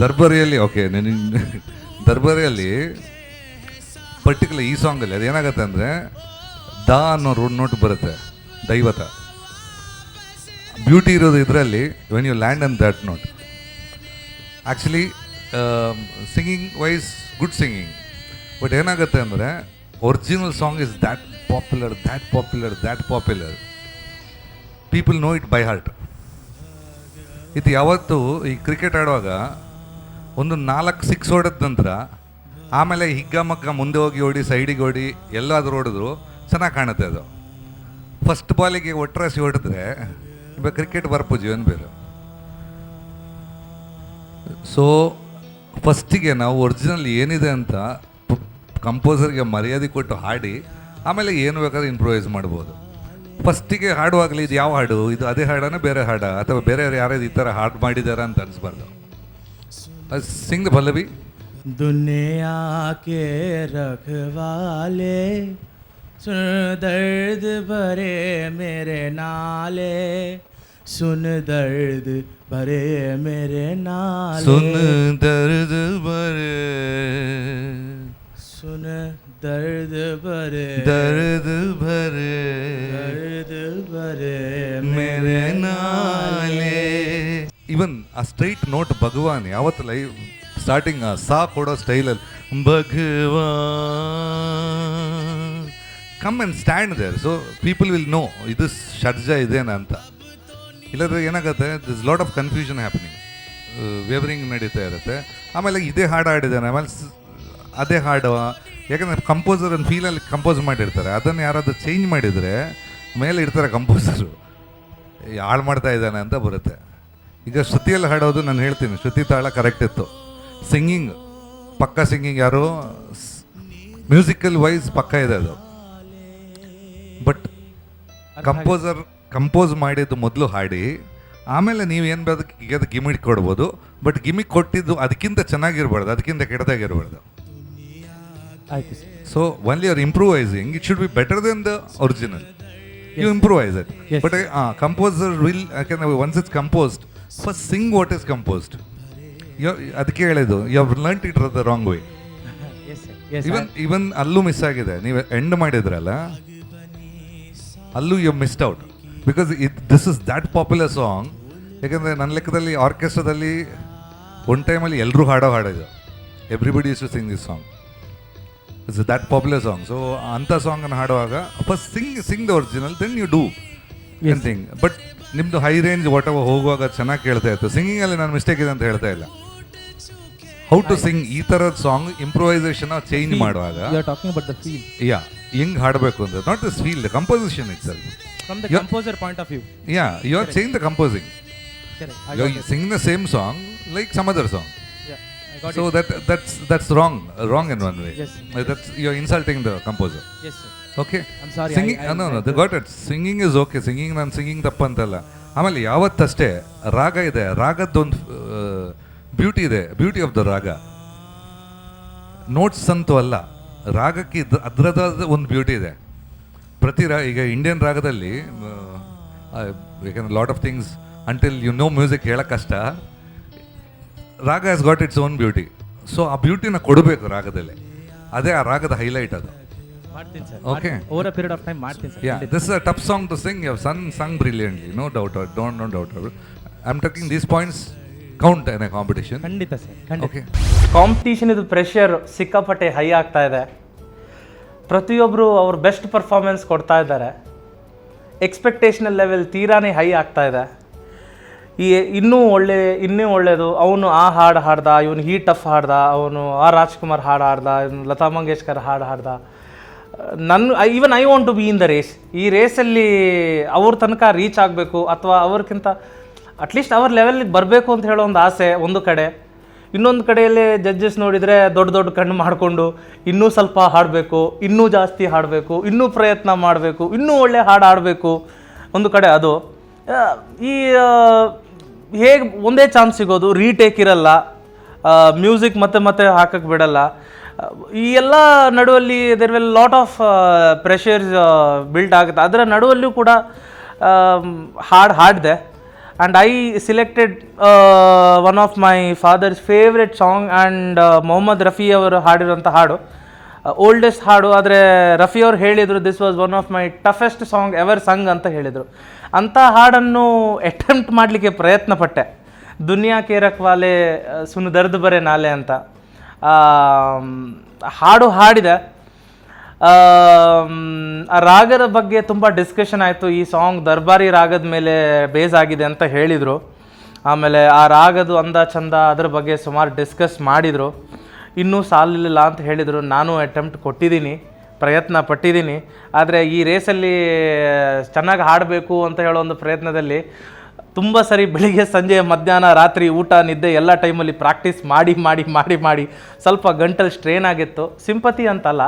ದರ್ಬಾರಿಯಲ್ಲಿ ಓಕೆ. ದರ್ಬಾರಿಯಲ್ಲಿ ಪರ್ಟಿಕ್ಯುಲರ್ ಈ ಸಾಂಗಲ್ಲಿ ಅದೇನಾಗತ್ತೆ ಅಂದರೆ ದ ಅನ್ನೋ ನೋಟ್ ಬರುತ್ತೆ, ದೈವತ. ಬ್ಯೂಟಿ ಇರೋದು ಇದರಲ್ಲಿ when you land on that note. Actually singing wise good singing. But ಏನಾಗುತ್ತೆ ಅಂದರೆ original song is that popular. People know it by heart. ಇದು ಯಾವತ್ತು ಈ ಕ್ರಿಕೆಟ್ ಆಡುವಾಗ ಒಂದು 4 6 ಹೊಡೆದ ನಂತರ ಆಮೇಲೆ ಹಿಗ್ಗಮಗ್ಗ ಮುಂದೆ ಹೋಗಿ ಹೊಡಿ, ಸೈಡಿಗೆ ಹೊಡಿ, ಎಲ್ಲಾದರೂ ಹೊಡೆದ್ರು ಚೆನ್ನಾಗಿ ಕಾಣುತ್ತೆ ಅದು. ಫಸ್ಟ್ ಬಾಲಿಗೆ ಒಟ್ಟರಾಸಿ ಹೊಡೆದ್ರೆ ಇವಾಗ ಕ್ರಿಕೆಟ್ ಬರ್ಪೂಜಿ ಏನು ಬೇರೆ. ಸೊ ಫಸ್ಟಿಗೆ ನಾವು ಒರಿಜಿನಲ್ ಏನಿದೆ ಅಂತ ಕಂಪೋಸರ್ಗೆ ಮರ್ಯಾದೆ ಕೊಟ್ಟು ಹಾಡಿ ಆಮೇಲೆ ಏನು ಬೇಕಾದ್ರೂ ಇಂಪ್ರೂವೈಸ್ ಮಾಡ್ಬೋದು. ಫಸ್ಟಿಗೆ ಹಾಡುವಾಗಲಿ ಇದು ಯಾವ ಹಾಡು, ಇದು ಅದೇ ಹಾಡನ ಬೇರೆ ಹಾಡ, ಅಥವಾ ಬೇರೆ ಯಾರ್ಯಾರು ಈ ಥರ ಹಾಡು ಮಾಡಿದಾರ ಅಂತ ಅನಿಸ್ಬಾರ್ದು. ಸಿಂಗ್ ದ ಪಲ್ಲವಿ. दुनिया के रखवाले सुन दर्द भरे मेरे नाले, सुन दर्द भरे मेरे नाले, सुन दर्द भरे, सुन दर्द भरे, दर्द भरे, दर्द भरे मेरे नाले. ಇವನ್ ಆ ಸ್ಟ್ರೈಟ್ ನೋಟ್ ಭಗವಾನ್ ಯಾವತ್ತು ಲೈವ್ ಸ್ಟಾರ್ಟಿಂಗ್ ಸಾ ಕೊಡೋ ಸ್ಟೈಲಲ್ಲಿ Bhagwan come and stand there. So people will know ಇದು ಷಡ್ಜ ಇದೇನಾ ಅಂತ. ಇಲ್ಲದ್ರೆ ಏನಾಗುತ್ತೆ, this lot of confusion happening, wavering ನಡೀತಾ ಇರುತ್ತೆ. ಆಮೇಲೆ ಇದೇ ಹಾಡು ಹಾಡಿದ್ದಾನೆ, ಆಮೇಲೆ ಅದೇ ಹಾಡು, ಯಾಕಂದರೆ ಕಂಪೋಸರ್ ಒಂದು ಫೀಲಲ್ಲಿ ಕಂಪೋಸ್ ಮಾಡಿರ್ತಾರೆ. ಅದನ್ನು ಯಾರಾದರೂ ಚೇಂಜ್ ಮಾಡಿದರೆ ಮೇಲೆ ಇರ್ತಾರೆ ಕಂಪೋಸರು, ಹಾಳು ಮಾಡ್ತಾ ಇದ್ದಾನೆ ಅಂತ ಬರುತ್ತೆ. ಈಗ ಶ್ರುತಿಯಲ್ಲಿ ಹಾಡೋದು ನಾನು ಹೇಳ್ತೀನಿ, ಶ್ರುತಿ ತಾಳ ಕರೆಕ್ಟ್ ಇತ್ತು. ಸಿಂಗಿಂಗ್ ಪಕ್ಕ ಸಿಂಗಿಂಗ್ ಯಾರು ಮ್ಯೂಸಿಕಲ್ ವೈಸ್ ಪಕ್ಕ ಇದೆ ಅದು. ಬಟ್ ಕಂಪೋಸ್ ಮಾಡಿದ್ದು ಮೊದಲು ಹಾಡಿ ಆಮೇಲೆ ನೀವೇನು ಬೇಕು ಈಗ ಅದು ಗಿಮಿಕ್ ಕೊಡ್ಬೋದು. ಬಟ್ ಗಿಮಿಕ್ ಕೊಟ್ಟಿದ್ದು ಅದಕ್ಕಿಂತ ಚೆನ್ನಾಗಿರ್ಬಾರ್ದು, ಅದಕ್ಕಿಂತ ಕೆಟ್ಟದಾಗಿರ್ಬಾರ್ದು. ಆಯ್ತು sir. So only are improvising, it should be better then the original. You improvise it. Yes. But composer will, once it's composed, first sing what is composed. ಅದಕ್ಕೆ ಹೇಳಿದ್ದು, you have learnt it the wrong way. Yes, sir. Yes, Even ಅಲ್ಲೂ miss ಆಗಿದೆ. ನೀವು end ಮಾಡಿದ್ರಲ್ಲ, ಅಲ್ಲೂ you missed out because this is that popular song. ಯಾಕಂದರೆ ನನ್ನ ಲೆಕ್ಕದಲ್ಲಿ ಆರ್ಕೆಸ್ಟ್ರಾದಲ್ಲಿ ಒಂದು ಟೈಮಲ್ಲಿ ಎಲ್ಲರೂ ಹಾಡೋದು, everybody use to sing this song. It's that popular song. So ಅಂಥ ಸಾಂಗನ್ನು ಹಾಡುವಾಗ first sing the original, then you do anything. But ನಿಮ್ಮದು ಹೈ ರೇಂಜ್ ವಾಟ್ ಎವರ್ ಹೋಗುವಾಗ ಚೆನ್ನಾಗಿ ಕೇಳ್ತಾ ಇತ್ತು. ಸಿಂಗಿಂಗಲ್ಲಿ ನಾನು ಮಿಸ್ಟೇಕ್ ಇದೆ ಅಂತ ಹೇಳ್ತಾ ಇಲ್ಲ. ಹೌ ಟು ಸಿಂಗ್ ಈ ಥರದ ಸಾಂಗ್ ಇಂಪ್ರೂವೈಸೇಷನ್ ಚೇಂಜ್ ಮಾಡುವಾಗ, you are talking about the feel. Yeah ಹೆಂಗೆ ಹಾಡಬೇಕು ಅಂತ, not this feel, the composition itself. From the Yeah. Composer point of view. Yeah, you are change the composing. You are singing the same song like some other song. So that's wrong in one way. Yes. That's, you're insulting the composer. Yes sir. Okay. I'm sorry, Singing, no, they got it. Singing is okay. Singing, ನಾನು singing ತಪ್ಪಂತಲ್ಲ. ಆಮೇಲೆ ಯಾವತ್ತಷ್ಟೇ ರಾಗ ಇದೆ, ರಾಗದ್ದೊಂದು beauty ಇದೆ, beauty of the ರಾಗ. Notes ಅಂತೂ ಅಲ್ಲ, ರಾಗಕ್ಕೆ ಅದರದಾದ ಒಂದು beauty ಇದೆ. ಪ್ರತಿ ಈಗ ಇಂಡಿಯನ್ ರಾಗದಲ್ಲಿ ಯಾಕಂದ್ರೆ lot of things until you know music ಹೇಳೋಕ್ಕೆ ಕಷ್ಟ. ರಾಗ has got its own beauty. So ಆ ಬ್ಯೂಟಿನ ಕೊಡಬೇಕು ರಾಗದಲ್ಲಿ, ಅದೇ ಆ ರಾಗದ ಹೈಲೈಟ್ ಅದು. ಮಾಡ್ತೀನಿ sir. Okay. Over a period of time ಮಾಡ್ತೀನಿ sir. Yeah, this is a tough song to sing. You have sung brilliantly, no doubt. No doubt. I'm talking these points count in a competition. ಖಂಡಿತ sir, ಖಂಡಿತ. Okay. Competition ಇದು pressure ಸಿಕ್ಕಾಪಟ್ಟೆ high ಆಗ್ತಾ ಇದೆ. ಪ್ರತಿಯೊಬ್ಬರು ಅವ್ರ best performance ಕೊಡ್ತಾ ಇದ್ದಾರೆ. ಎಕ್ಸ್ಪೆಕ್ಟೇಷನಲ್ ಲೆವೆಲ್ ತೀರಾನೇ ಹೈ ಆಗ್ತಾ ಇದೆ. ಇನ್ನೂ ಒಳ್ಳೆಯದು, ಅವನು ಆ ಹಾಡು ಹಾಡ್ದ, ಇವನು ಈ ಟಫ್ ಹಾಡ್ದ, ಅವನು ಆ ರಾಜ್ಕುಮಾರ್ ಹಾಡು ಹಾಡ್ದ, ಇವನು ಲತಾ ಮಂಗೇಶ್ಕರ್ ಹಾಡು ಹಾಡ್ದ. Even I want to be in the race. ಈ ರೇಸಲ್ಲಿ ಅವ್ರ ತನಕ ರೀಚ್ ಆಗಬೇಕು, ಅಥವಾ ಅವ್ರಿಗಿಂತ ಅಟ್ಲೀಸ್ಟ್ ಅವ್ರ ಲೆವೆಲ್ಲಿಗೆ ಬರಬೇಕು ಅಂತ ಹೇಳೋ ಒಂದು ಆಸೆ ಒಂದು ಕಡೆ. ಇನ್ನೊಂದು ಕಡೆಯಲ್ಲಿ ಜಡ್ಜಸ್ ನೋಡಿದರೆ ದೊಡ್ಡ ದೊಡ್ಡ ಕಣ್ಣು ಮಾಡಿಕೊಂಡು ಇನ್ನೂ ಸ್ವಲ್ಪ ಹಾಡಬೇಕು, ಇನ್ನೂ ಜಾಸ್ತಿ ಹಾಡಬೇಕು, ಇನ್ನೂ ಪ್ರಯತ್ನ ಮಾಡಬೇಕು, ಇನ್ನೂ ಒಳ್ಳೆ ಹಾಡು ಹಾಡಬೇಕು. ಒಂದು ಕಡೆ ಅದು ಈ ಹೇಗೆ ಒಂದೇ ಚಾನ್ಸ್ ಸಿಗೋದು, ರೀಟೇಕ್ ಇರಲ್ಲ, ಮ್ಯೂಸಿಕ್ ಮತ್ತೆ ಹಾಕಕ್ಕೆ ಬಿಡಲ್ಲ. ಈ ಎಲ್ಲ ನಡುವಲ್ಲಿ there will lot of pressures build ಆಗುತ್ತೆ. ಅದರ ನಡುವಲ್ಲೂ ಕೂಡ ಹಾಡಿದೆ. And I selected one of my father's favourite song and Mohammed Rafi ಅವರು ಹಾಡಿರೋಂಥ ಹಾಡು, ಓಲ್ಡೆಸ್ಟ್ ಹಾಡು. ಆದರೆ ರಫಿ ಅವರು ಹೇಳಿದರು this was one of my toughest song ever sung ಅಂತ ಹೇಳಿದರು. ಅಂಥ ಹಾಡನ್ನು ಅಟೆಂಪ್ಟ್ ಮಾಡಲಿಕ್ಕೆ ಪ್ರಯತ್ನ ಪಟ್ಟೆ. ದುನಿಯಾ ಕೇರಕ್ ವಾಲೆ ಸುನು ದರ್ದ್ ಬರೆ ನಾಲೆ ಅಂತ ಹಾಡು ಹಾಡಿದೆ. ಆ ರಾಗದ ಬಗ್ಗೆ ತುಂಬ ಡಿಸ್ಕಷನ್ ಆಯಿತು. ಈ ಸಾಂಗ್ ದರ್ಬಾರಿ ರಾಗದ ಮೇಲೆ ಬೇಸ್ ಆಗಿದೆ ಅಂತ ಹೇಳಿದರು. ಆಮೇಲೆ ಆ ರಾಗದು ಅಂದ ಚಂದ ಅದ್ರ ಬಗ್ಗೆ ಸುಮಾರು ಡಿಸ್ಕಸ್ ಮಾಡಿದರು. ಇನ್ನೂ ಸಾಲಿಲ್ಲ ಅಂತ ಹೇಳಿದರು. ನಾನು ಅಟೆಂಪ್ಟ್ ಕೊಟ್ಟಿದ್ದೀನಿ, ಪ್ರಯತ್ನ ಪಟ್ಟಿದ್ದೀನಿ. ಆದರೆ ಈ ರೇಸಲ್ಲಿ ಚೆನ್ನಾಗಿ ಹಾಡಬೇಕು ಅಂತ ಹೇಳೋ ಒಂದು ಪ್ರಯತ್ನದಲ್ಲಿ ತುಂಬ ಸರಿ ಬೆಳಿಗ್ಗೆ ಸಂಜೆ ಮಧ್ಯಾಹ್ನ ರಾತ್ರಿ ಊಟ ನಿದ್ದೆ ಎಲ್ಲ ಟೈಮಲ್ಲಿ ಪ್ರಾಕ್ಟೀಸ್ ಮಾಡಿ ಸ್ವಲ್ಪ ಗಂಟಲು ಸ್ಟ್ರೇನ್ ಆಗಿತ್ತು. ಸಿಂಪತಿ ಅಂತಲ್ಲ,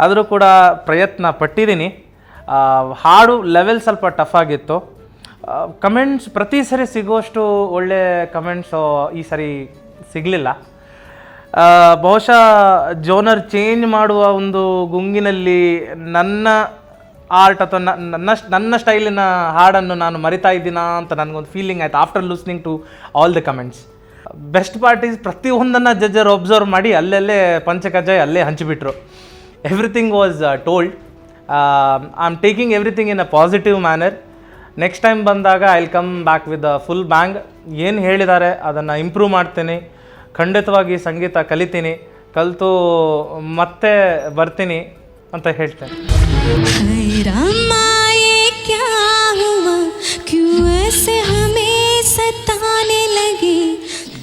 ಆದರೂ ಕೂಡ ಪ್ರಯತ್ನ ಪಟ್ಟಿದ್ದೀನಿ. ಹಾಡು ಲೆವೆಲ್ ಸ್ವಲ್ಪ ಟಫ್ ಆಗಿತ್ತು. ಕಮೆಂಟ್ಸ್ ಪ್ರತಿ ಸರಿ ಸಿಗೋಷ್ಟು ಒಳ್ಳೆ ಕಮೆಂಟ್ಸು ಈ ಸರಿ ಸಿಗಲಿಲ್ಲ. ಬಹುಶಃ ಜೋನರ್ ಚೇಂಜ್ ಮಾಡುವ ಒಂದು ಗುಂಗಿನಲ್ಲಿ ನನ್ನ ಆರ್ಟ್ ಅಥವಾ ನನ್ನ ಸ್ಟೈಲಿನ ಹಾಡನ್ನು ನಾನು ಮರಿತಾ ಇದ್ದೀನಾ ಅಂತ ನನಗೊಂದು ಫೀಲಿಂಗ್ ಆಯಿತು after listening to all the comments. Best parties ಪ್ರತಿಯೊಂದನ್ನು ಜಡ್ಜರ್ ಒಬ್ಸರ್ವ್ ಮಾಡಿ ಅಲ್ಲೇ ಪಂಚಕಜ್ಜಾಯ ಅಲ್ಲೇ ಹಂಚಿಬಿಟ್ರು. Everything was told. I am taking everything in a positive manner. Next time ಬಂದಾಗ I will come back with a full bang. ಏನು ಹೇಳಿದ್ದಾರೆ ಅದನ್ನು ಇಂಪ್ರೂವ್ ಮಾಡ್ತೀನಿ. ಖಂಡಿತವಾಗಿ ಸಂಗೀತ ಕಲಿತೀನಿ, ಕಲಿತು ಮತ್ತೆ ಬರ್ತೀನಿ ಅಂತ ಹೇಳ್ತೇನೆ.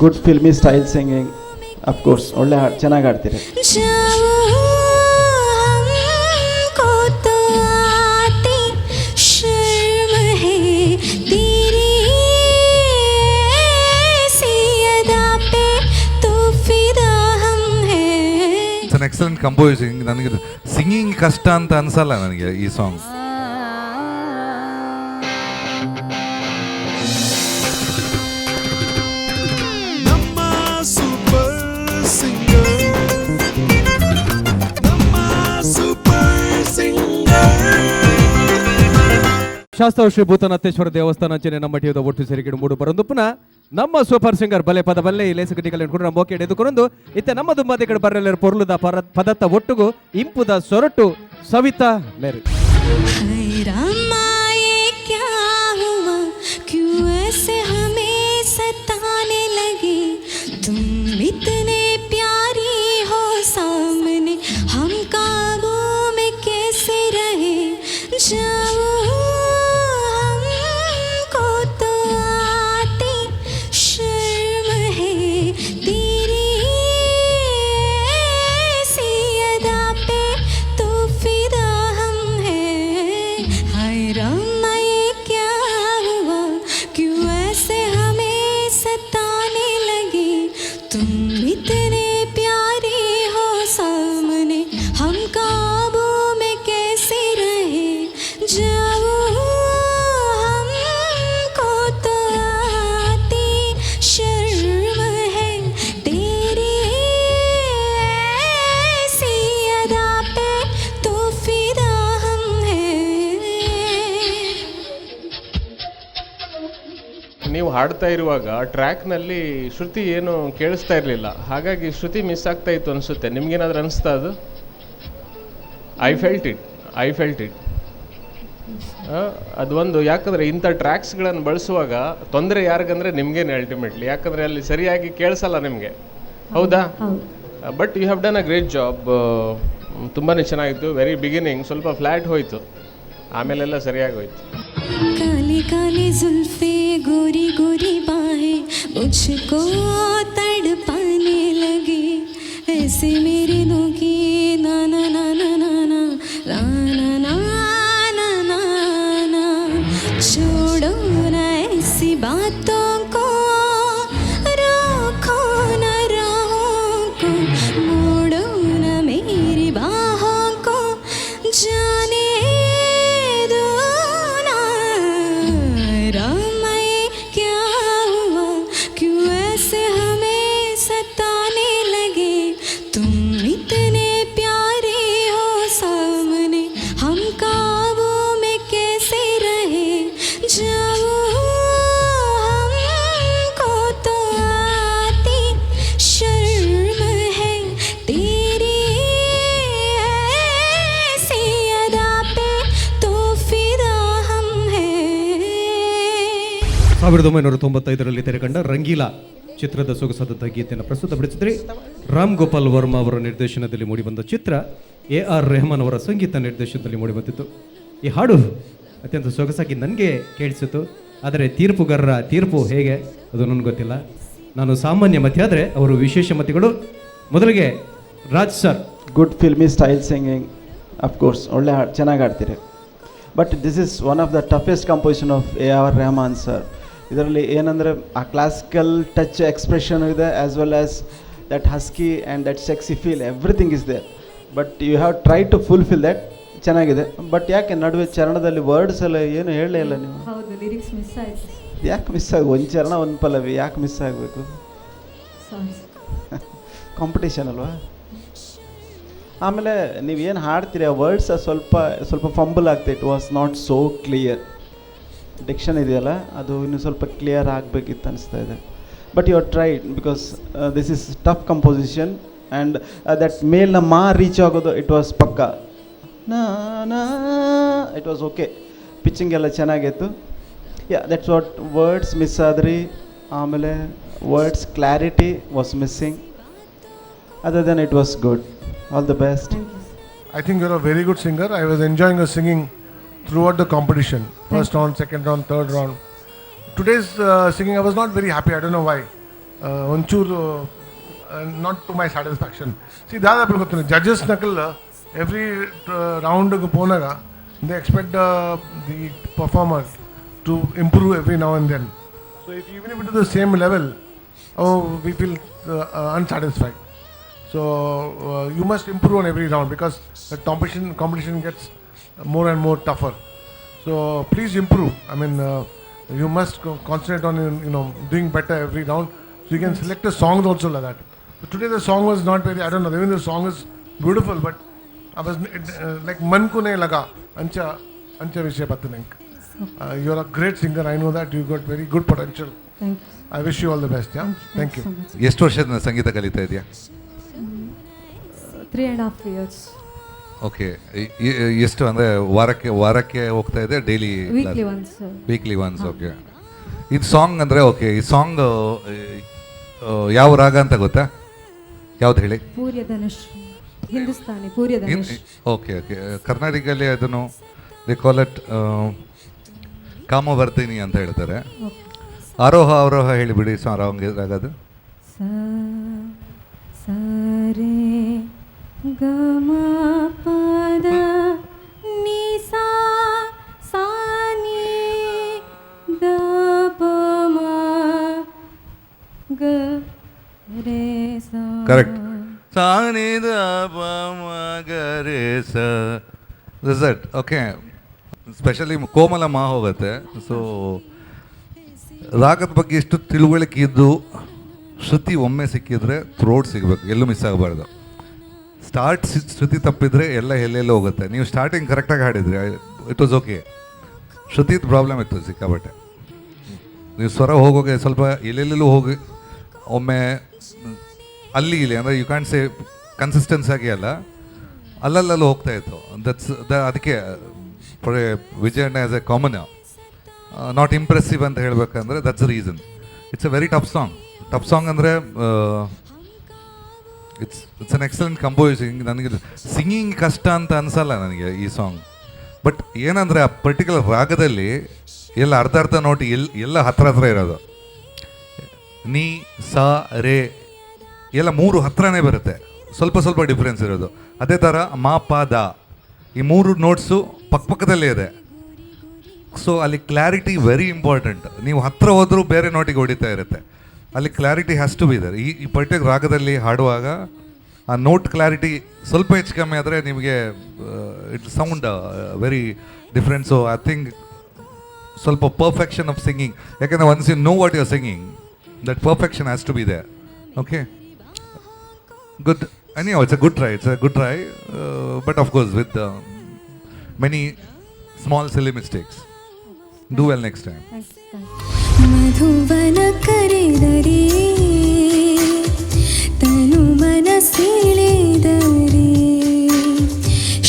Good filmy style singing, of course ಒಳ್ಳೆ ಹಾಡು, ಚೆನ್ನಾಗಿ ಹಾಡ್ತೀರಿ. Excellent composing. ನನಗೆ ಸಿಂಗಿಂಗ್ ಕಷ್ಟ ಅಂತ ಅನ್ಸಲ್ಲ ನನಗೆ ಈ ಸಾಂಗ್. ನಮ್ಮ ಸೂಪರ್ ಸಿಂಗರ್, ನಮ್ಮ ಸೂಪರ್ ಸಿಂಗರ್. ಶಾಸ್ತ್ರ ಶ್ರೀ ಭೂತನಾಥೇಶ್ವರ ದೇವಸ್ಥಾನ ಅಂಚನೆ ನಮ್ಮ ಟಿವಿದ ಒಟ್ಟು ಸೇರಿಕೆ ಮೂಡು ಬರಂದುಪ್ಪನ ನಮ್ಮ ಸೂಪರ್ ಸಿಂಗರ್ ಬಲೆ ಪದ ಬಲ್ಲೆ ಈ ಲೇಸ ಕಟ್ಟಿಕಲ್ ಎನ್ಕೊಂಡು ನಮ್ಮ ಓಕೆ ಎಡೆದುಕೊಂಡು ಇತ್ತೆ ನಮ್ಮ ದುಂಬಾದಿ ಕಡೆ ಬರಲೆರ ಪೊರ್ಲುದ ಪದತ್ತ ಒಟ್ಟುಗು ಇಂಪುದ ಸೊರಟು ಸವಿತಾ ಮೇರಿ. फिदा ಹಾಡ್ತಾ ಇರುವಾಗ ಟ್ರ್ಯಾಕ್ನಲ್ಲಿ ಶ್ರುತಿ ಏನು ಕೇಳಿಸ್ತಾ ಇರಲಿಲ್ಲ, ಹಾಗಾಗಿ ಶ್ರುತಿ ಮಿಸ್ ಆಗ್ತಾ ಇತ್ತು ಅನಿಸುತ್ತೆ. ನಿಮ್ಗೇನಾದ್ರೂ ಅನಿಸ್ತಾ ಅದು? I felt it. ಅದು ಒಂದು, ಯಾಕಂದರೆ ಇಂಥ ಟ್ರ್ಯಾಕ್ಸ್ಗಳನ್ನು ಬಳಸುವಾಗ ತೊಂದರೆ ಯಾರಿಗಂದರೆ ನಿಮಗೇನೆ ಅಲ್ಟಿಮೇಟ್ಲಿ, ಯಾಕಂದರೆ ಅಲ್ಲಿ ಸರಿಯಾಗಿ ಕೇಳಿಸಲ್ಲ ನಿಮಗೆ, ಹೌದಾ? But you have done a great job. ತುಂಬಾ ಚೆನ್ನಾಗಿತ್ತು. ವೆರಿ ಬಿಗಿನಿಂಗ್ ಸ್ವಲ್ಪ ಫ್ಲ್ಯಾಟ್ ಹೋಯಿತು, ಆಮೇಲೆಲ್ಲ ಸರಿಯಾಗಿ ಹೋಯ್ತು. काली काली जुल्फे गोरी गोरी बाहें मुझको तड़पाने लगी, ऐसे मेरे नोकी ना ना ना ना ना ना ना ना ना ना ना, छोड़ो ना ऐसी बातों को, रखो ना राहों को, मोड़ो ना मेरी बाहों को, जाने ಸಾವಿರದ 1995ರಲ್ಲಿ ತೆರೆಕಂಡ ರಂಗೀಲಾ ಚಿತ್ರದ ಸೊಗಸಾದಂಥ ಗೀತೆಯನ್ನು ಪ್ರಸ್ತುತಪಡಿಸಿದ್ರಿ. ರಾಮ್ ಗೋಪಾಲ್ ವರ್ಮಾ ಅವರ ನಿರ್ದೇಶನದಲ್ಲಿ ಮೂಡಿಬಂದ ಚಿತ್ರ AR ರೆಹಮಾನ್ ಅವರ ಸಂಗೀತ ನಿರ್ದೇಶನದಲ್ಲಿ ಮೂಡಿಬಂದಿತ್ತು. ಈ ಹಾಡು ಅತ್ಯಂತ ಸೊಗಸಾಗಿ ನನಗೆ ಕೇಳಿಸಿತು, ಆದರೆ ತೀರ್ಪುಗಾರರ ತೀರ್ಪು ಹೇಗೆ ಅದು ನನಗೆ ಗೊತ್ತಿಲ್ಲ. ನಾನು ಸಾಮಾನ್ಯ ಮತಿ ಆದರೆ ಅವರು ವಿಶೇಷ ಮತಿಗಳು. ಮೊದಲಿಗೆ Raj sir, good filmy style singing, of course ಒಳ್ಳೆ ಹಾಡು, ಚೆನ್ನಾಗಿ ಹಾಡ್ತೀರಿ. But this is one of the toughest composition of AR Rahman sir. ಇದರಲ್ಲಿ ಏನಂದರೆ ಆ ಕ್ಲಾಸಿಕಲ್ ಟಚ್ ಎಕ್ಸ್ಪ್ರೆಷನ್ ಇದೆ, as well as that husky and that sexy feel, everything is there. But you have try to fulfil that. ಚೆನ್ನಾಗಿದೆ. But ಯಾಕೆ ನಡುವೆ ಚರಣದಲ್ಲಿ words ಎಲ್ಲ ಏನು ಹೇಳಲೇ ಇಲ್ಲ ನೀವು? ಹೌದು, ಲಿರಿಕ್ಸ್ ಮಿಸ್ ಆಯಿತು. ಯಾಕೆ ಮಿಸ್ ಆಗಿ? ಒಂದು ಚರಣ ಒಂದು ಪಲ್ಲವಿ ಯಾಕೆ ಮಿಸ್ ಆಗಬೇಕು? ಕಾಂಪಿಟೇಷನ್ ಅಲ್ವಾ? ಆಮೇಲೆ ನೀವೇನು ಹಾಡ್ತೀರಿ ಆ ವರ್ಡ್ಸ್ ಸ್ವಲ್ಪ ಫಂಬಲ್ ಆಗ್ತದೆ. It was not so clear. Diction ಇದೆಯಲ್ಲ, ಅದು ಇನ್ನೂ ಸ್ವಲ್ಪ ಕ್ಲಿಯರ್ ಆಗಬೇಕಿತ್ತು ಅನಿಸ್ತಾ ಇದೆ. But you are tried, because this is tough composition and that ಮೇಲ್ನ ರೀಚ್ ಆಗೋದು ಇಟ್ ವಾಸ್ ಪಕ್ಕ. It was okay. ಪಿಚ್ಚಿಂಗ್ ಎಲ್ಲ ಚೆನ್ನಾಗಿತ್ತು. ದಟ್ಸ್ ವಾಟ್ ವರ್ಡ್ಸ್ ಮಿಸ್ ಆದ್ರಿ. ಆಮೇಲೆ words clarity was missing. Other than it was good. All the best. I think you're a very good singer. I was enjoying your singing throughout the competition. First round, second round, third round. Today's singing, I was not very happy. I don't know why. Not to my satisfaction. See, the judges every round they expect the performer to improve every now and then. So even if it is the same level, we feel unsatisfied. So you must improve on every round, because the competition gets more and more tougher. So please improve. I mean, you must concentrate on doing better every round, so you can select the songs also like that. But today the song was not very, I don't know, even the song is beautiful, but I was like man ko nahi laga ancha vishay patnanik. You are a great singer. I know that you got very good potential. Thank you. I wish you all the best. Yeah, thank you. ಎಷ್ಟು ವರ್ಷದ ಸಂಗೀತ ಕಲಿತಾ ಇದೆಯಾ? 3.5 years. Okay. ಎಷ್ಟು ಅಂದರೆ ವಾರಕ್ಕೆ ಹೋಗ್ತಾ ಇದೆ? Daily? Weekly once. Weekly once. Okay. ಇದು ಸಾಂಗ್ ಅಂದರೆ ಓಕೆ, ಈ ಸಾಂಗ್ ಯಾವ ರಾಗ ಅಂತ ಗೊತ್ತಾ? ಯಾವ್ದು ಹೇಳಿ? ಪೂರ್ಯಧನುಷ್, ಹಿಂದೂಸ್ತಾನಿ ಪೂರ್ಯಧನುಷ್. Okay okay. ಕರ್ನಾಟಕದಲ್ಲಿ ಅದನ್ನು ದೇ ಕಾಲ್ ಇಟ್ ಕಾಮವರ್ಧಿನಿ ಅಂತ ಹೇಳ್ತಾರೆ. ಆರೋಹ ಅವರೋಹ ಹೇಳಿಬಿಡಿ ರಾಗದು. ಸರೆ ಗಮ ಪದ ನಿ ಸಾ ಸಾ ನಿ ದ ಪ ಮ ಗ ರೇ ಸಾ. ಕರೆಕ್ಟ್. ಸಾ ನಿ ದ ಪ ಮ ಗ ರೇ ಸ. Result okay. ಸ್ಪೆಷಲಿ ಕೋಮಲ ಮಾ ಹೋಗುತ್ತೆ. ಸೊ ರಾಗದ ಬಗ್ಗೆ ಎಷ್ಟು ತಿಳುವಳಿಕೆ ಇದ್ದು ಶ್ರುತಿ ಒಮ್ಮೆ ಸಿಕ್ಕಿದ್ರೆ ಥ್ರೋಟ್ ಸಿಗಬೇಕು, ಎಲ್ಲೂ ಮಿಸ್ ಆಗಬಾರ್ದು. ಸ್ಟಾರ್ಟ್ ಶ್ರುತಿ ತಪ್ಪಿದ್ರೆ ಎಲ್ಲ ಎಲ್ಲೆಲ್ಲೋ ಹೋಗುತ್ತೆ. ನೀವು ಸ್ಟಾರ್ಟಿಂಗ್ ಕರೆಕ್ಟಾಗಿ ಹಾಡಿದ್ರಿ, ಇಟ್ ವಾಸ್ ಓಕೆ. ಶ್ರುತಿದು ಪ್ರಾಬ್ಲಮ್ ಇತ್ತು ಸಿಕ್ಕಾಬಟ್ಟೆ. ನೀವು ಸ್ವರ ಹೋಗೋಗೆ ಸ್ವಲ್ಪ ಎಲ್ಲೆಲ್ಲೂ ಹೋಗಿ ಒಮ್ಮೆ ಅಲ್ಲಿ ಇಲ್ಲಿ ಅಂದರೆ ಯು ಕ್ಯಾನ್ ಸೇ ಕನ್ಸಿಸ್ಟೆನ್ಸ್ ಆಗಿ ಅಲ್ಲ, ಅಲ್ಲಲ್ಲೂ ಹೋಗ್ತಾ ಇತ್ತು. ಅದಕ್ಕೆ ವಿಜಯ್ ಅಣ್ಣ as A common not impressive ಅಂತ ಹೇಳಬೇಕಂದ್ರೆ that's the reason. It's a very tough song ಅಂದರೆ ಇಟ್ಸ್ ಅನ್ ಎಕ್ಸಲೆಂಟ್ ಕಂಪೋಸಿಂಗ್. ನನಗೆ ಸಿಂಗಿಂಗ್ ಕಷ್ಟ ಅಂತ ಅನಿಸಲ್ಲ ನನಗೆ ಈ ಸಾಂಗ್. ಬಟ್ ಏನಂದರೆ ಆ ಪರ್ಟಿಕ್ಯುಲರ್ ರಾಗದಲ್ಲಿ ಎಲ್ಲ ಅರ್ಧ ನೋಟ್ ಎಲ್ಲ ಹತ್ರ ಇರೋದು. ನೀ ಸ ರೇ ಎಲ್ಲ 3 ಹತ್ರನೇ ಬರುತ್ತೆ, ಸ್ವಲ್ಪ ಡಿಫ್ರೆನ್ಸ್ ಇರೋದು. ಅದೇ ಥರ ಮಾ ಪ ದ ಈ 3 ನೋಟ್ಸು ಪಕ್ಕದಲ್ಲೇ ಇದೆ. ಸೊ ಅಲ್ಲಿ ಕ್ಲಾರಿಟಿ ವೆರಿ ಇಂಪಾರ್ಟೆಂಟ್. ನೀವು ಹತ್ರ ಹೋದರೂ ಬೇರೆ ನೋಟಿಗೆ ಹೊಡಿತಾ ಇರುತ್ತೆ. ಅಲ್ಲಿ clarity has to be there. ಈ ಪರ್ಟಿಕ್ಯುಲರ್ ರಾಗದಲ್ಲಿ ಹಾಡುವಾಗ ಆ ನೋಟ್ ಕ್ಲಾರಿಟಿ ಸ್ವಲ್ಪ ಹೆಚ್ಚು ಕಮ್ಮಿ ಆದರೆ ನಿಮಗೆ it sound very different. So I think ಸ್ವಲ್ಪ ಪರ್ಫೆಕ್ಷನ್ ಆಫ್ ಸಿಂಗಿಂಗ್, ಯಾಕೆಂದರೆ once you know what you are singing, that perfection has to be there. Okay, good. Anyhow, it's a good try, but of course with many small silly mistakes. Do well next time. ಮಧುವನ ಕರೆದರೆ ತನು ಮನಸ್ಸೆಳೆದರೆ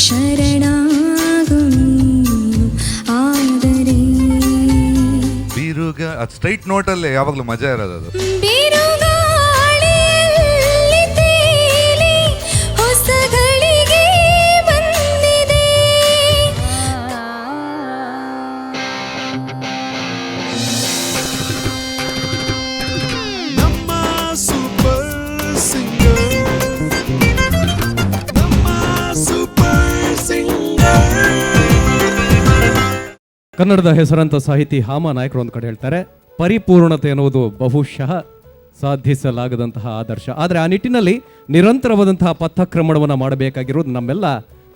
ಶರಣಾಗು ನೀನು ಆದರೆ ಬೀರುಗ ಅದು straight ನೋಟಲ್ಲೇ ಯಾವಾಗಲೂ ಮಜಾ ಇರೋದು. ಅದು ಕನ್ನಡದ ಹೆಸರಂತ ಸಾಹಿತಿ ಹಾಮ ನಾಯಕರು ಒಂದು ಕಡೆ ಹೇಳ್ತಾರೆ, ಪರಿಪೂರ್ಣತೆ ಎನ್ನುವುದು ಬಹುಶಃ ಸಾಧಿಸಲಾಗದಂತಹ ಆದರ್ಶ. ಆದರೆ ಆ ನಿಟ್ಟಿನಲ್ಲಿ ನಿರಂತರವಾದಂತಹ ಪಥಕ್ರಮಣವನ್ನು ಮಾಡಬೇಕಾಗಿರೋದು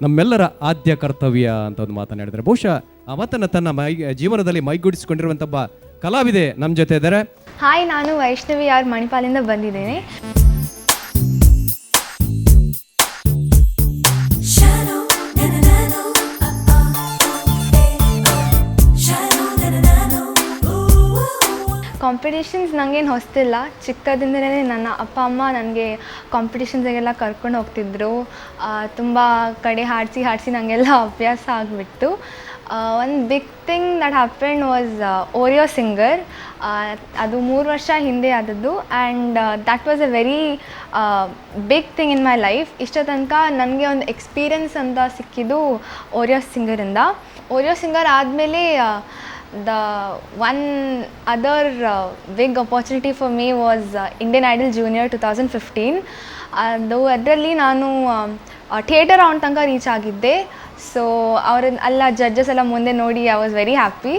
ನಮ್ಮೆಲ್ಲರ ಆದ್ಯ ಕರ್ತವ್ಯ ಅಂತ ಒಂದು ಮಾತನ್ನು ಹೇಳಿದರೆ, ಬಹುಶಃ ಆ ಮಾತನ್ನು ತನ್ನ ಜೀವನದಲ್ಲಿ ಮೈಗೂಡಿಸಿಕೊಂಡಿರುವಂಥ ಒಬ್ಬ ಕಲಾವಿದೆ ನಮ್ಮ ಜೊತೆ ಇದ್ದಾರೆ. ಹಾಯ್, ನಾನು ವೈಷ್ಣವಿ ಆರ್ ಮಣಿಪಾಲಿಂದ ಬಂದಿದ್ದೇನೆ. ಕಾಂಪಿಟೇಷನ್ಸ್ ನನಗೇನು ಹೊಸ್ತಿಲ್ಲ. ಚಿಕ್ಕದಿಂದಲೇ ನನ್ನ ಅಪ್ಪ ಅಮ್ಮ ನನಗೆ ಕಾಂಪಿಟೇಷನ್ಸಿಗೆಲ್ಲ ಕರ್ಕೊಂಡು ಹೋಗ್ತಿದ್ರು. ತುಂಬ ಕಡೆ ಹಾಡಿಸಿ ನನಗೆಲ್ಲ ಅಭ್ಯಾಸ ಆಗಿಬಿಟ್ಟು. ಒಂದು big thing that happened was Oreo singer. ಅದು 3 ವರ್ಷ ಹಿಂದೆ ಆದದ್ದು. And that was a very big thing in my life. ಇಷ್ಟ ತನಕ ನನಗೆ ಒಂದು ಎಕ್ಸ್ಪೀರಿಯನ್ಸ್ ಅಂತ ಸಿಕ್ಕಿದ್ದು ಓರಿಯೋ ಸಿಂಗರಿಂದ. ಓರಿಯೋ ಸಿಂಗರ್ ಆದಮೇಲೆ the one other big opportunity for me was Indian Idol Junior 2015. ಅದರಲ್ಲಿ ನಾನು ಥಿಯೇಟರ್ ರೌಂಡ್ ತನಕ ರೀಚ್ ಆಗಿದ್ದೆ. ಸೊ ಅಲ್ಲ ಜಡ್ಜಸ್ ಎಲ್ಲ ಮುಂದೆ ನೋಡಿ I was very happy.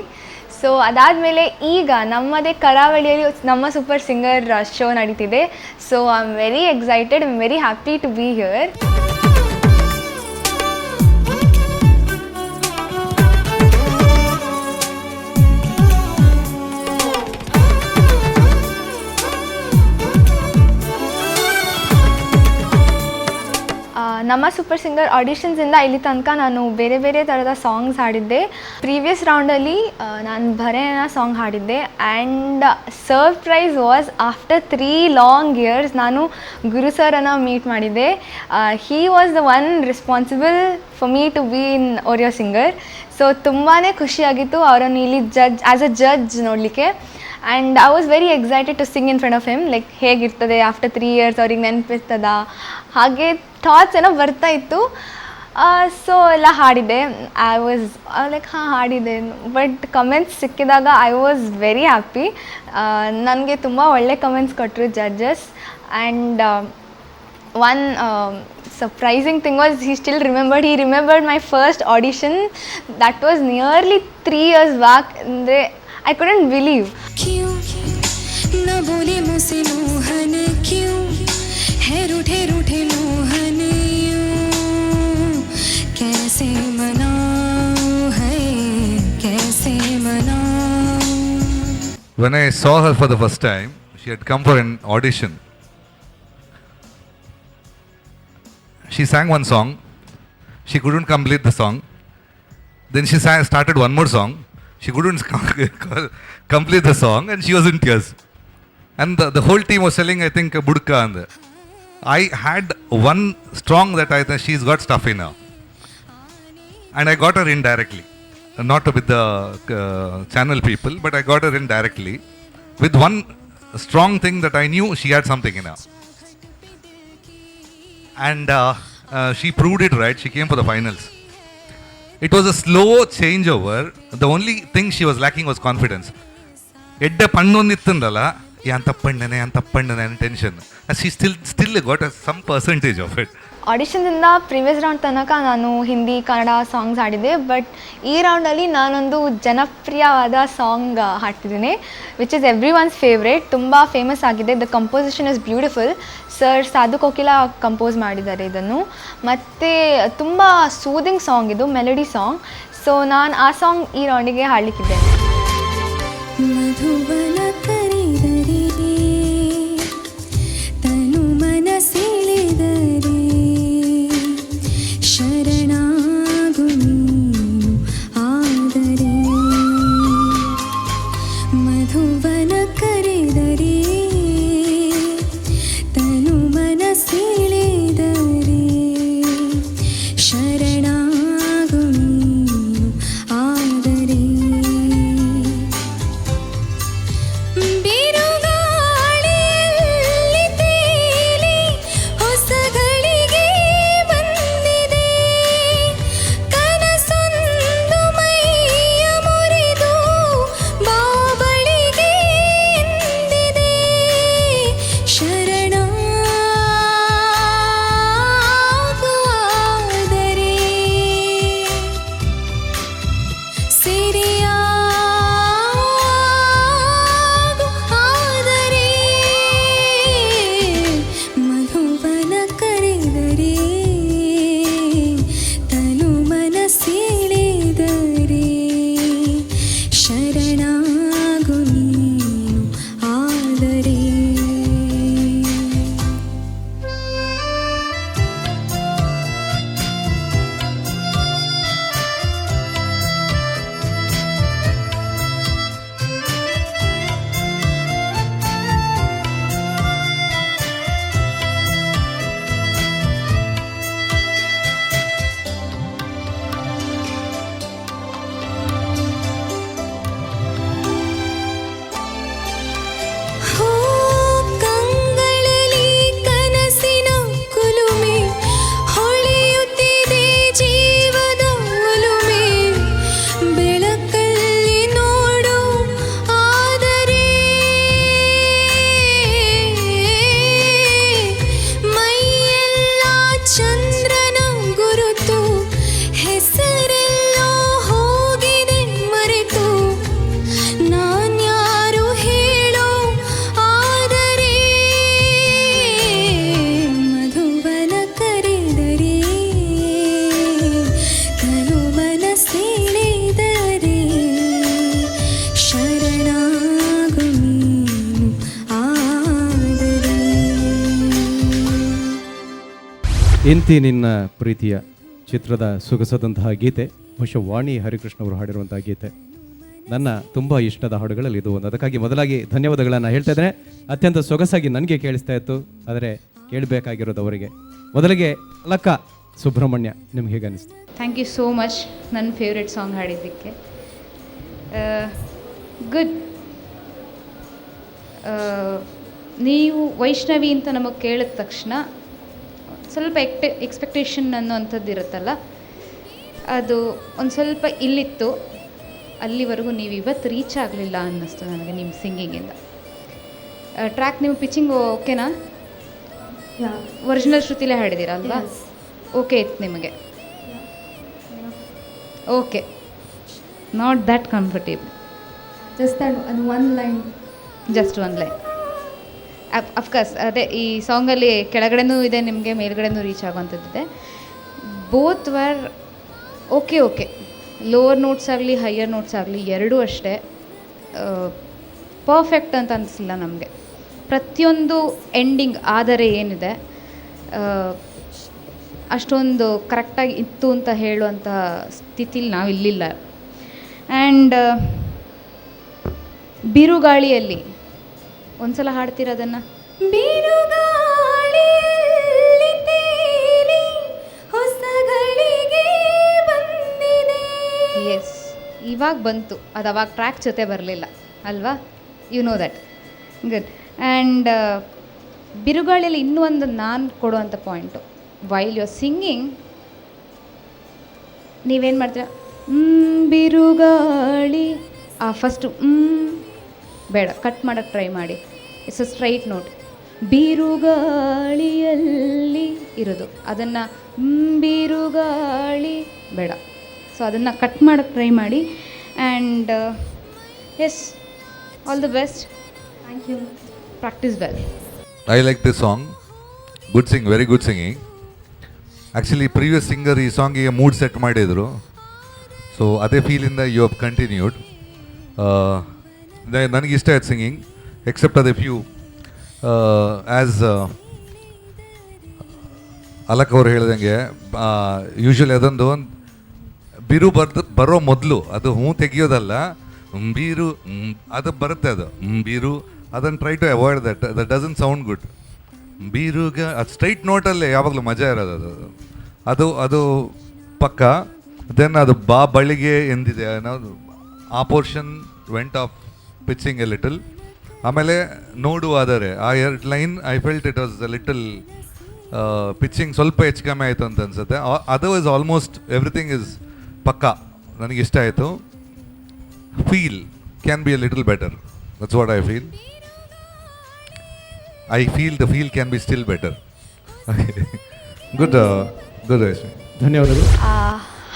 So ಅದಾದಮೇಲೆ ಈಗ ನಮ್ಮದೇ ಕರಾವಳಿಯಲ್ಲಿ ನಮ್ಮ ಸೂಪರ್ ಸಿಂಗರ್ ಶೋ ನಡೀತಿದೆ. So I am very excited, I am very happy to be here. ನಮ್ಮ ಸೂಪರ್ ಸಿಂಗರ್ ಆಡಿಷನ್ಸಿಂದ ಇಲ್ಲಿ ತನಕ ನಾನು ಬೇರೆ ಬೇರೆ ಥರದ ಸಾಂಗ್ಸ್ ಹಾಡಿದ್ದೆ. ಪ್ರೀವಿಯಸ್ ರೌಂಡಲ್ಲಿ ನಾನು ಭರೇನ ಸಾಂಗ್ ಹಾಡಿದ್ದೆ. And surprise was after 3 long years ನಾನು ಗುರು ಸರ್ನ ಮೀಟ್ ಮಾಡಿದ್ದೆ. He was the one responsible for me to be in ಓರಿಯೋ ಸಿಂಗರ್. ಸೊ ತುಂಬಾ ಖುಷಿಯಾಗಿತ್ತು ಅವರನ್ನು ಇಲ್ಲಿ ಆ್ಯಸ್ ಅ ಜಡ್ಜ್ ನೋಡಲಿಕ್ಕೆ. And I was very excited to sing in front of him. Like ಹೇಗಿರ್ತದೆ ಆಫ್ಟರ್ 3 ಇಯರ್ಸ್, ಅವ್ರಿಗೆ ನೆನಪಿರ್ತದ, ಹಾಗೆ ಥಾಟ್ಸ್ ಏನೋ ಬರ್ತಾ ಇತ್ತು. ಸೊ ಎಲ್ಲ ಹಾಡಿದೆ. ಐ ವಾಸ್ ಲೈಕ್ ಹಾಡಿದೆ. ಬಟ್ ಕಮೆಂಟ್ಸ್ ಸಿಕ್ಕಿದಾಗ ಐ ವಾಸ್ ವೆರಿ ಹ್ಯಾಪಿ. ನನಗೆ ತುಂಬ ಒಳ್ಳೆ ಕಮೆಂಟ್ಸ್ ಕೊಟ್ಟರು judges. And one surprising thing was he remembered my first audition. That was nearly 3 years back. I couldn't believe. क्यों न बोले मुझसे मोहन, क्यों है रूठे रूठे मोहन, कैसे मनाऊं है कैसे मनाऊं. When I saw her for the first time, she had come for an audition. She sang one song. She couldn't complete the song. Then she started one more song. She couldn't complete the song and she was in tears. And the whole team was selling, I think, Budka. And I had one strong that I thought she's got stuff in her. And I got her indirectly. Not with the channel people, but I got her indirectly. With one strong thing that I knew she had something in her. And she proved it right. She came for the finals. It was a slow changeover. The only thing she was lacking was confidence. Edda pannonnittundala antappanne and tension. And she still got some percentage of it. ಆಡಿಷನ್ಸಿಂದ previous round ತನಕ ನಾನು Hindi Kannada songs ಹಾಡಿದ್ದೆ. But ಈ ರೌಂಡಲ್ಲಿ ನಾನೊಂದು ಜನಪ್ರಿಯವಾದ song ಹಾಡ್ತಿದ್ದೀನಿ, which is everyone's favourite. ತುಂಬ ಫೇಮಸ್ ಆಗಿದೆ. The composition is beautiful. Sir Sadhu Kokila compose ಮಾಡಿದ್ದಾರೆ ಇದನ್ನು. ಮತ್ತು ತುಂಬ ಸೂದಿಂಗ್ ಸಾಂಗ್ ಇದು, ಮೆಲಡಿ ಸಾಂಗ್. ಸೊ ನಾನು ಆ ಸಾಂಗ್ ಈ ರೌಂಡಿಗೆ ಹಾಡಲಿಕ್ಕಿದ್ದೇನೆ. ಮಧುಬನ ಕರೆದರೆ ತನು ಮನಸೆಳೆದರೆ ಶರಣಾಗು ನೀನು ಆದರೆ ಮಧುಬನ ಕರೆದರೆ ತನು ಮನಸೆಳೆದರೆ ಶರಣಾಗು ನೀನು ಆದರೆ ಬಿರುಗಾಳಿಯಲ್ಲಿ ತೇಲಿ ಹೊಸಗಳಿಗೆ ಬಂದಿದೆ ಕನಸೊಂದು ಮೈಯ ಮುರಿದು ಬಾಬಳಿಗೆ ಎಂದಿದೆ ಶರಣಾಗುವಾದರೆ ಸಿರಿಯಾಗು ಆದರೆ ಮಧುವನ ಕರೆದರೆ ತನು ಮನಸೆಳೆದರೆ ಶರಣಾಗು ನೀನು ಆದರೆ ಹೋ ಕಂಗಳಲ್ಲಿ ಕನಸಿನ ಕುಲುಮೆ ಹೊಳೆಯುತ್ತಿದೆ ಜೀವದ ಒಲುಮೆ ಬೆಳಕಲ್ಲಿ ನೋಡು ಆದರೆ ಮೈಯೆಲ್ಲ ಚಂದ್ರನ ಗುರುತು ಹೆಸರೆಲ್ಲೋ ಹೋಗಿದೆ ಮರೆತು ನಾನ್ಯಾರು ಹೇಳೋ ಆದರೆ ಮಧುವನ ಕರೆದರೆ ತನು ಮನಸೆಳೆದರೆ ಶರಣಾಗು ನೀನು ಆದರೆ ಇಂತಿ ನಿನ್ನ ಪ್ರೀತಿಯ ಚಿತ್ರದ ಸೊಗಸದಂತಹ ಗೀತೆ ಬಹುಶಃ ವಾಣಿ ಹರಿಕೃಷ್ಣ ಅವರು ಹಾಡಿರುವಂತಹ ಗೀತೆ ನನ್ನ ತುಂಬ ಇಷ್ಟದ ಹಾಡುಗಳಲ್ಲಿ ಇದು ಒಂದು. ಅದಕ್ಕಾಗಿ ಮೊದಲಾಗಿ ಧನ್ಯವಾದಗಳನ್ನು ಹೇಳ್ತಾ ಇದ್ದೇನೆ. ಅತ್ಯಂತ ಸೊಗಸಾಗಿ ನನಗೆ ಕೇಳಿಸ್ತಾ ಇತ್ತು, ಆದರೆ ಕೇಳಬೇಕಾಗಿರೋದು ಅವರಿಗೆ. ಮೊದಲಿಗೆ ಲಕ್ಕ ಸುಬ್ರಹ್ಮಣ್ಯ, ನಿಮ್ಗೆ ಹೇಗೆ ಅನಿಸ್ತು? ಥ್ಯಾಂಕ್ ಯು ಸೋ ಮಚ್ ನನ್ನ ಫೇವ್ರೆಟ್ ಸಾಂಗ್ ಹಾಡಿದ್ದಕ್ಕೆ. ಗುಡ್. ನೀವು ವೈಷ್ಣವಿ ಅಂತ ನಮಗೆ ಕೇಳಿದ ತಕ್ಷಣ ಸ್ವಲ್ಪ ಎಕ್ಸ್ಪೆಕ್ಟೇಷನ್ ಅನ್ನೋವಂಥದ್ದು ಇರುತ್ತಲ್ಲ, ಅದು ಒಂದು ಸ್ವಲ್ಪ ಇಲ್ಲಿತ್ತು. ಅಲ್ಲಿವರೆಗೂ ನೀವು ಇವತ್ತು ರೀಚ್ ಆಗಲಿಲ್ಲ ಅನ್ನಿಸ್ತು ನನಗೆ ನಿಮ್ಮ ಸಿಂಗಿಂಗಿಂದ. ಟ್ರ್ಯಾಕ್ ನಿಮ್ಮ ಪಿಚ್ಚಿಂಗ್ ಓಕೆನಾ? ಒರಿಜಿನಲ್ ಶ್ರುತಿಲೇ ಹಾಡಿದ್ದೀರಾ ಅಲ್ವಾ? ಓಕೆ ಇತ್ತು ನಿಮಗೆ? Okay, not that comfortable. Just one line. Just one line. Of course ಅದೇ ಈ ಸಾಂಗಲ್ಲಿ ಕೆಳಗಡೆನೂ ಇದೆ ನಿಮಗೆ, ಮೇಲ್ಗಡೆನೂ ರೀಚ್ ಆಗುವಂಥದ್ದಿದೆ. Both were okay. Lower notes ಆಗಲಿ ಹೈಯರ್ ನೋಟ್ಸ್ ಆಗಲಿ ಎರಡೂ ಅಷ್ಟೇ ಪರ್ಫೆಕ್ಟ್ ಅಂತ ಅನಿಸಿಲ್ಲ ನಮಗೆ. ಪ್ರತಿಯೊಂದು ಎಂಡಿಂಗ್ ಆದರೆ ಏನಿದೆ ಅಷ್ಟೊಂದು ಕರೆಕ್ಟಾಗಿ ಇತ್ತು ಅಂತ ಹೇಳುವಂಥ ಸ್ಥಿತಿಲಿ ನಾವಿಲ್ಲಿಲ್ಲ. ಆ್ಯಂಡ್ ಬಿರುಗಾಳಿಯಲ್ಲಿ ಒಂದ್ಸಲ ಹಾಡ್ತೀರ ಅದನ್ನು? ಬಿರುಗಾಳಿಯಲ್ಲಿ ತೇಲಿ ಹೊಸಗಳಿಗೆ ಬಂದಿದೆ. ಎಸ್, ಇವಾಗ ಬಂತು ಅದು, ಅವಾಗ ಟ್ರ್ಯಾಕ್ ಜೊತೆ ಬರಲಿಲ್ಲ ಅಲ್ವಾ? You know that. Good. And ಬಿರುಗಾಳಿಯಲ್ಲಿ ಇನ್ನೂ ಒಂದು ನಾನು ಕೊಡುವಂಥ point, while you are singing ನೀವೇನು ಮಾಡ್ತೀರ? ಬಿರುಗಾಳಿ ಫಸ್ಟು ಬೇಡ, ಕಟ್ ಮಾಡೋಕ್ಕೆ ಟ್ರೈ ಮಾಡಿ. It's a straight note. ಬಿರುಗಾಳಿಯಲ್ಲಿ ಇರೋದು, ಅದನ್ನು ಬಿರುಗಾಳಿ ಬೇಡ. ಸೊ ಅದನ್ನು ಕಟ್ ಮಾಡೋಕ್ಕೆ ಟ್ರೈ ಮಾಡಿ. And yes, all the best. Thank you. Practise well. I like this song. Good sing, very good singing. Actually, previous singer ಈ ಸಾಂಗಿಗೆ ಮೂಡ್ ಸೆಟ್ ಮಾಡಿದರು. ಸೊ ಅದೇ ಫೀಲಿಂದ ಯು ಹ್ಯಾವ್ ಕಂಟಿನ್ಯೂಡ್. ನನಗೆ ಇಷ್ಟ ಆಯ್ತು ಸಿಂಗಿಂಗ್, ಎಕ್ಸೆಪ್ಟ್ ಅದೇ few as ಅಲಕ್ ಅವ್ರು ಹೇಳ್ದಂಗೆ usually ಅದೊಂದು ಬಿರು ಬರೋ ಮೊದಲು ಅದು ತೆಗಿಯೋದಲ್ಲ, ಬೀರು ಅದು ಬರುತ್ತೆ, ಅದು ಬೀರು, ಅದನ್ನು try to avoid that doesn't sound good. ಬೀರುಗ ಅದು ಸ್ಟ್ರೈಟ್ ನೋಟಲ್ಲೇ ಯಾವಾಗಲೂ ಮಜಾ ಇರೋದು, ಅದು ಅದು ಪಕ್ಕ. ದೆನ್ ಅದು ಬಳಿಗೆ ಎಂದಿದೆ ಆ portion vent of pitching A little. ಆಮೇಲೆ ನೋಡು ಆದರೆ ಆ 2 line I felt it was a little pitching ಸ್ವಲ್ಪ ಹೆಚ್ಚು ಕಮ್ಮಿ ಆಯಿತು ಅಂತ ಅನ್ಸುತ್ತೆ. ಅದರ್ವೈಸ್ ಆಲ್ಮೋಸ್ಟ್ ಎವ್ರಿಥಿಂಗ್ ಇಸ್ ಪಕ್ಕ. ನನಗೆ ಇಷ್ಟ ಆಯಿತು. Feel can be a little better. That's what I feel. I feel the feel can be still better. Good, good Rashmi. ಧನ್ಯವಾದಗಳು.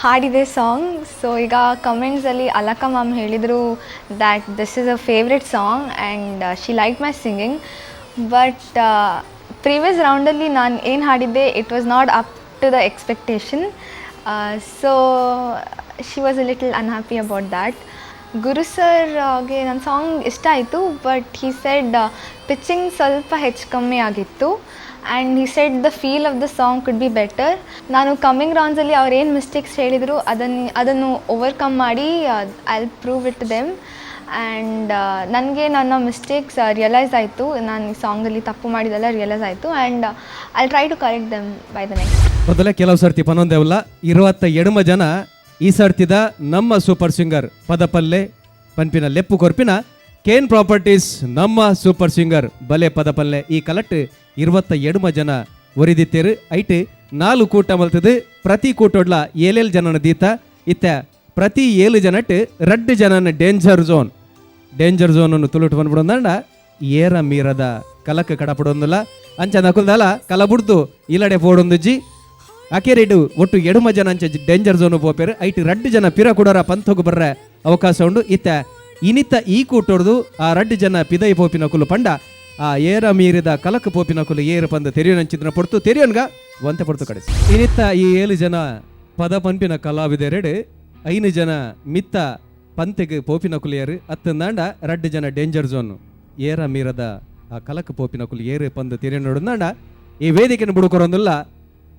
ಹಾಡಿದೆ ಸಾಂಗ್. ಸೊ ಈಗ ಕಮೆಂಟ್ಸಲ್ಲಿ ಅಲಕ ಮ್ಯಾಮ್ ಹೇಳಿದರು that this is a favourite song and she like my singing. But previous ರೌಂಡಲ್ಲಿ ನಾನು ಏನು ಹಾಡಿದ್ದೆ it was not up to the expectation. So she was a little unhappy about that. Guru ಸರ್ಗೆ ನನ್ನ song ಇಷ್ಟ ಆಯಿತು, ಬಟ್ ಹಿ ಸೆಡ್ ಪಿಚ್ಚಿಂಗ್ ಸ್ವಲ್ಪ ಹೆಚ್ಚು ಕಮ್ಮಿ ಆಗಿತ್ತು. And he said the feel of the song could be better. ನಾನು coming ರೌಂಡ್ಸಲ್ಲಿ ಅವ್ರು ಏನು ಮಿಸ್ಟೇಕ್ಸ್ ಹೇಳಿದರು ಅದನ್ನು ಓವರ್ಕಮ್ ಮಾಡಿ I will prove it them. And ನನಗೆ ನನ್ನ ಮಿಸ್ಟೇಕ್ಸ್ ರಿಯಲೈಸ್ ಆಯಿತು, ನಾನು ಈ ಸಾಂಗಲ್ಲಿ ತಪ್ಪು ಮಾಡಿದೆಲ್ಲ ರಿಯಲೈಸ್ ಆಯಿತು. And I try to correct them by the next. ಮೊದಲೇ ಕೆಲವು ಸರ್ತಿ ಪನ್ನೊಂದೇವಲ್ಲ 27 ಜನ ಈ ಸರ್ತಿದ ನಮ್ಮ ಸೂಪರ್ ಸಿಂಗರ್ ಪದಪಲ್ಲೆ ಪನ್ಪಿನ ಲೆಪ್ಪು ಕೊರ್ಪಿನ ಕೇನ್ ಪ್ರಾಪರ್ಟೀಸ್ ನಮ್ಮ ಸೂಪರ್ ಸಿಂಗರ್ ಬಲೆ ಪದಪಲ್ಲೆ ಈ ಕಲೆಕ್ಟ್ 27 ಜನ ಒರಿದಿತ್ತೇರು. ಐಟ್ 4 ಕೂಟ ಮಲ್ತದು. ಪ್ರತಿ ಕೂಟೊಡ್ಲ 7 ಜನನ ದೀತ ಇತ್ತ ಪ್ರತಿ 7 ಜನಟ್ 2 ಜನನ ಡೇಂಜರ್ ಝೋನ್ ಅನ್ನು ತುಳುಟು ಬಂದ್ಬಿಡೋದಂಡ ಏರ ಮೀರದ ಕಲಕ್ ಕಡಪಡೊಂದಿಲ್ಲ ಅಂಚ ನಕುಲ್ದಲ್ಲ ಕಲ ಬುಡ್ದು ಇಲ್ಲಡೆ ಪೋಡೊಂದುಜ್ಜಿ ಅಕೆರೆಡು ಒಟ್ಟು 7 ಜನ ಅಂಚ ಡೇಂಜರ್ ಝೋನ್ ಪೋಪೇರು. ಐಟ್ 2 ಜನ ಪಿರ ಕುಡರ ಪಂತೋಗು ಬರ್ರ ಅವಕಾಶ ಉಂಡು. ಇತ್ತ ಇನಿತ ಈ ಕೂಟೊಡ್ದು ಆ 2 ಜನ ಪಿದೈ ಪೋಪಿನ ಕುಲು ಪಂಡ ಆ ಏರ ಮೀರಿದ ಕಲಕ್ ಪೋಪಿನ ಕುಲು ಏರು ಪಂದ ತೆರಿಯೋನಂಚಿದ್ರ ಪೊಡ್ತು ತೆರಿಯೋನ್ಗ ಒಂತೆ ಪೊಡ್ತು ಕಡಿಸಿ. ಇನಿತ್ತ ಈ 7 ಜನ ಪದ ಪಂಪಿನ ಕಲಾವಿದರೆಡು 5 ಜನ ಮಿತ್ತ ಪಂತೆಗೆ ಪೋಪಿನ ಕುಲಿಯರು ಅತ್ತಂದಾಂಡ 2 ಜನ ಡೇಂಜರ್ ಝೋನ್ ಏರ ಮೀರದ ಆ ಕಲಕ್ ಪೋಪಿನ ಕುಲು ಏರು ಪಂದ ತೆರಿಯೋನೋಡಂದಾಂಡ ಈ ವೇದಿಕೆಯನ್ನು ಬುಡುಕೊರೊಂದಿಲ್ಲ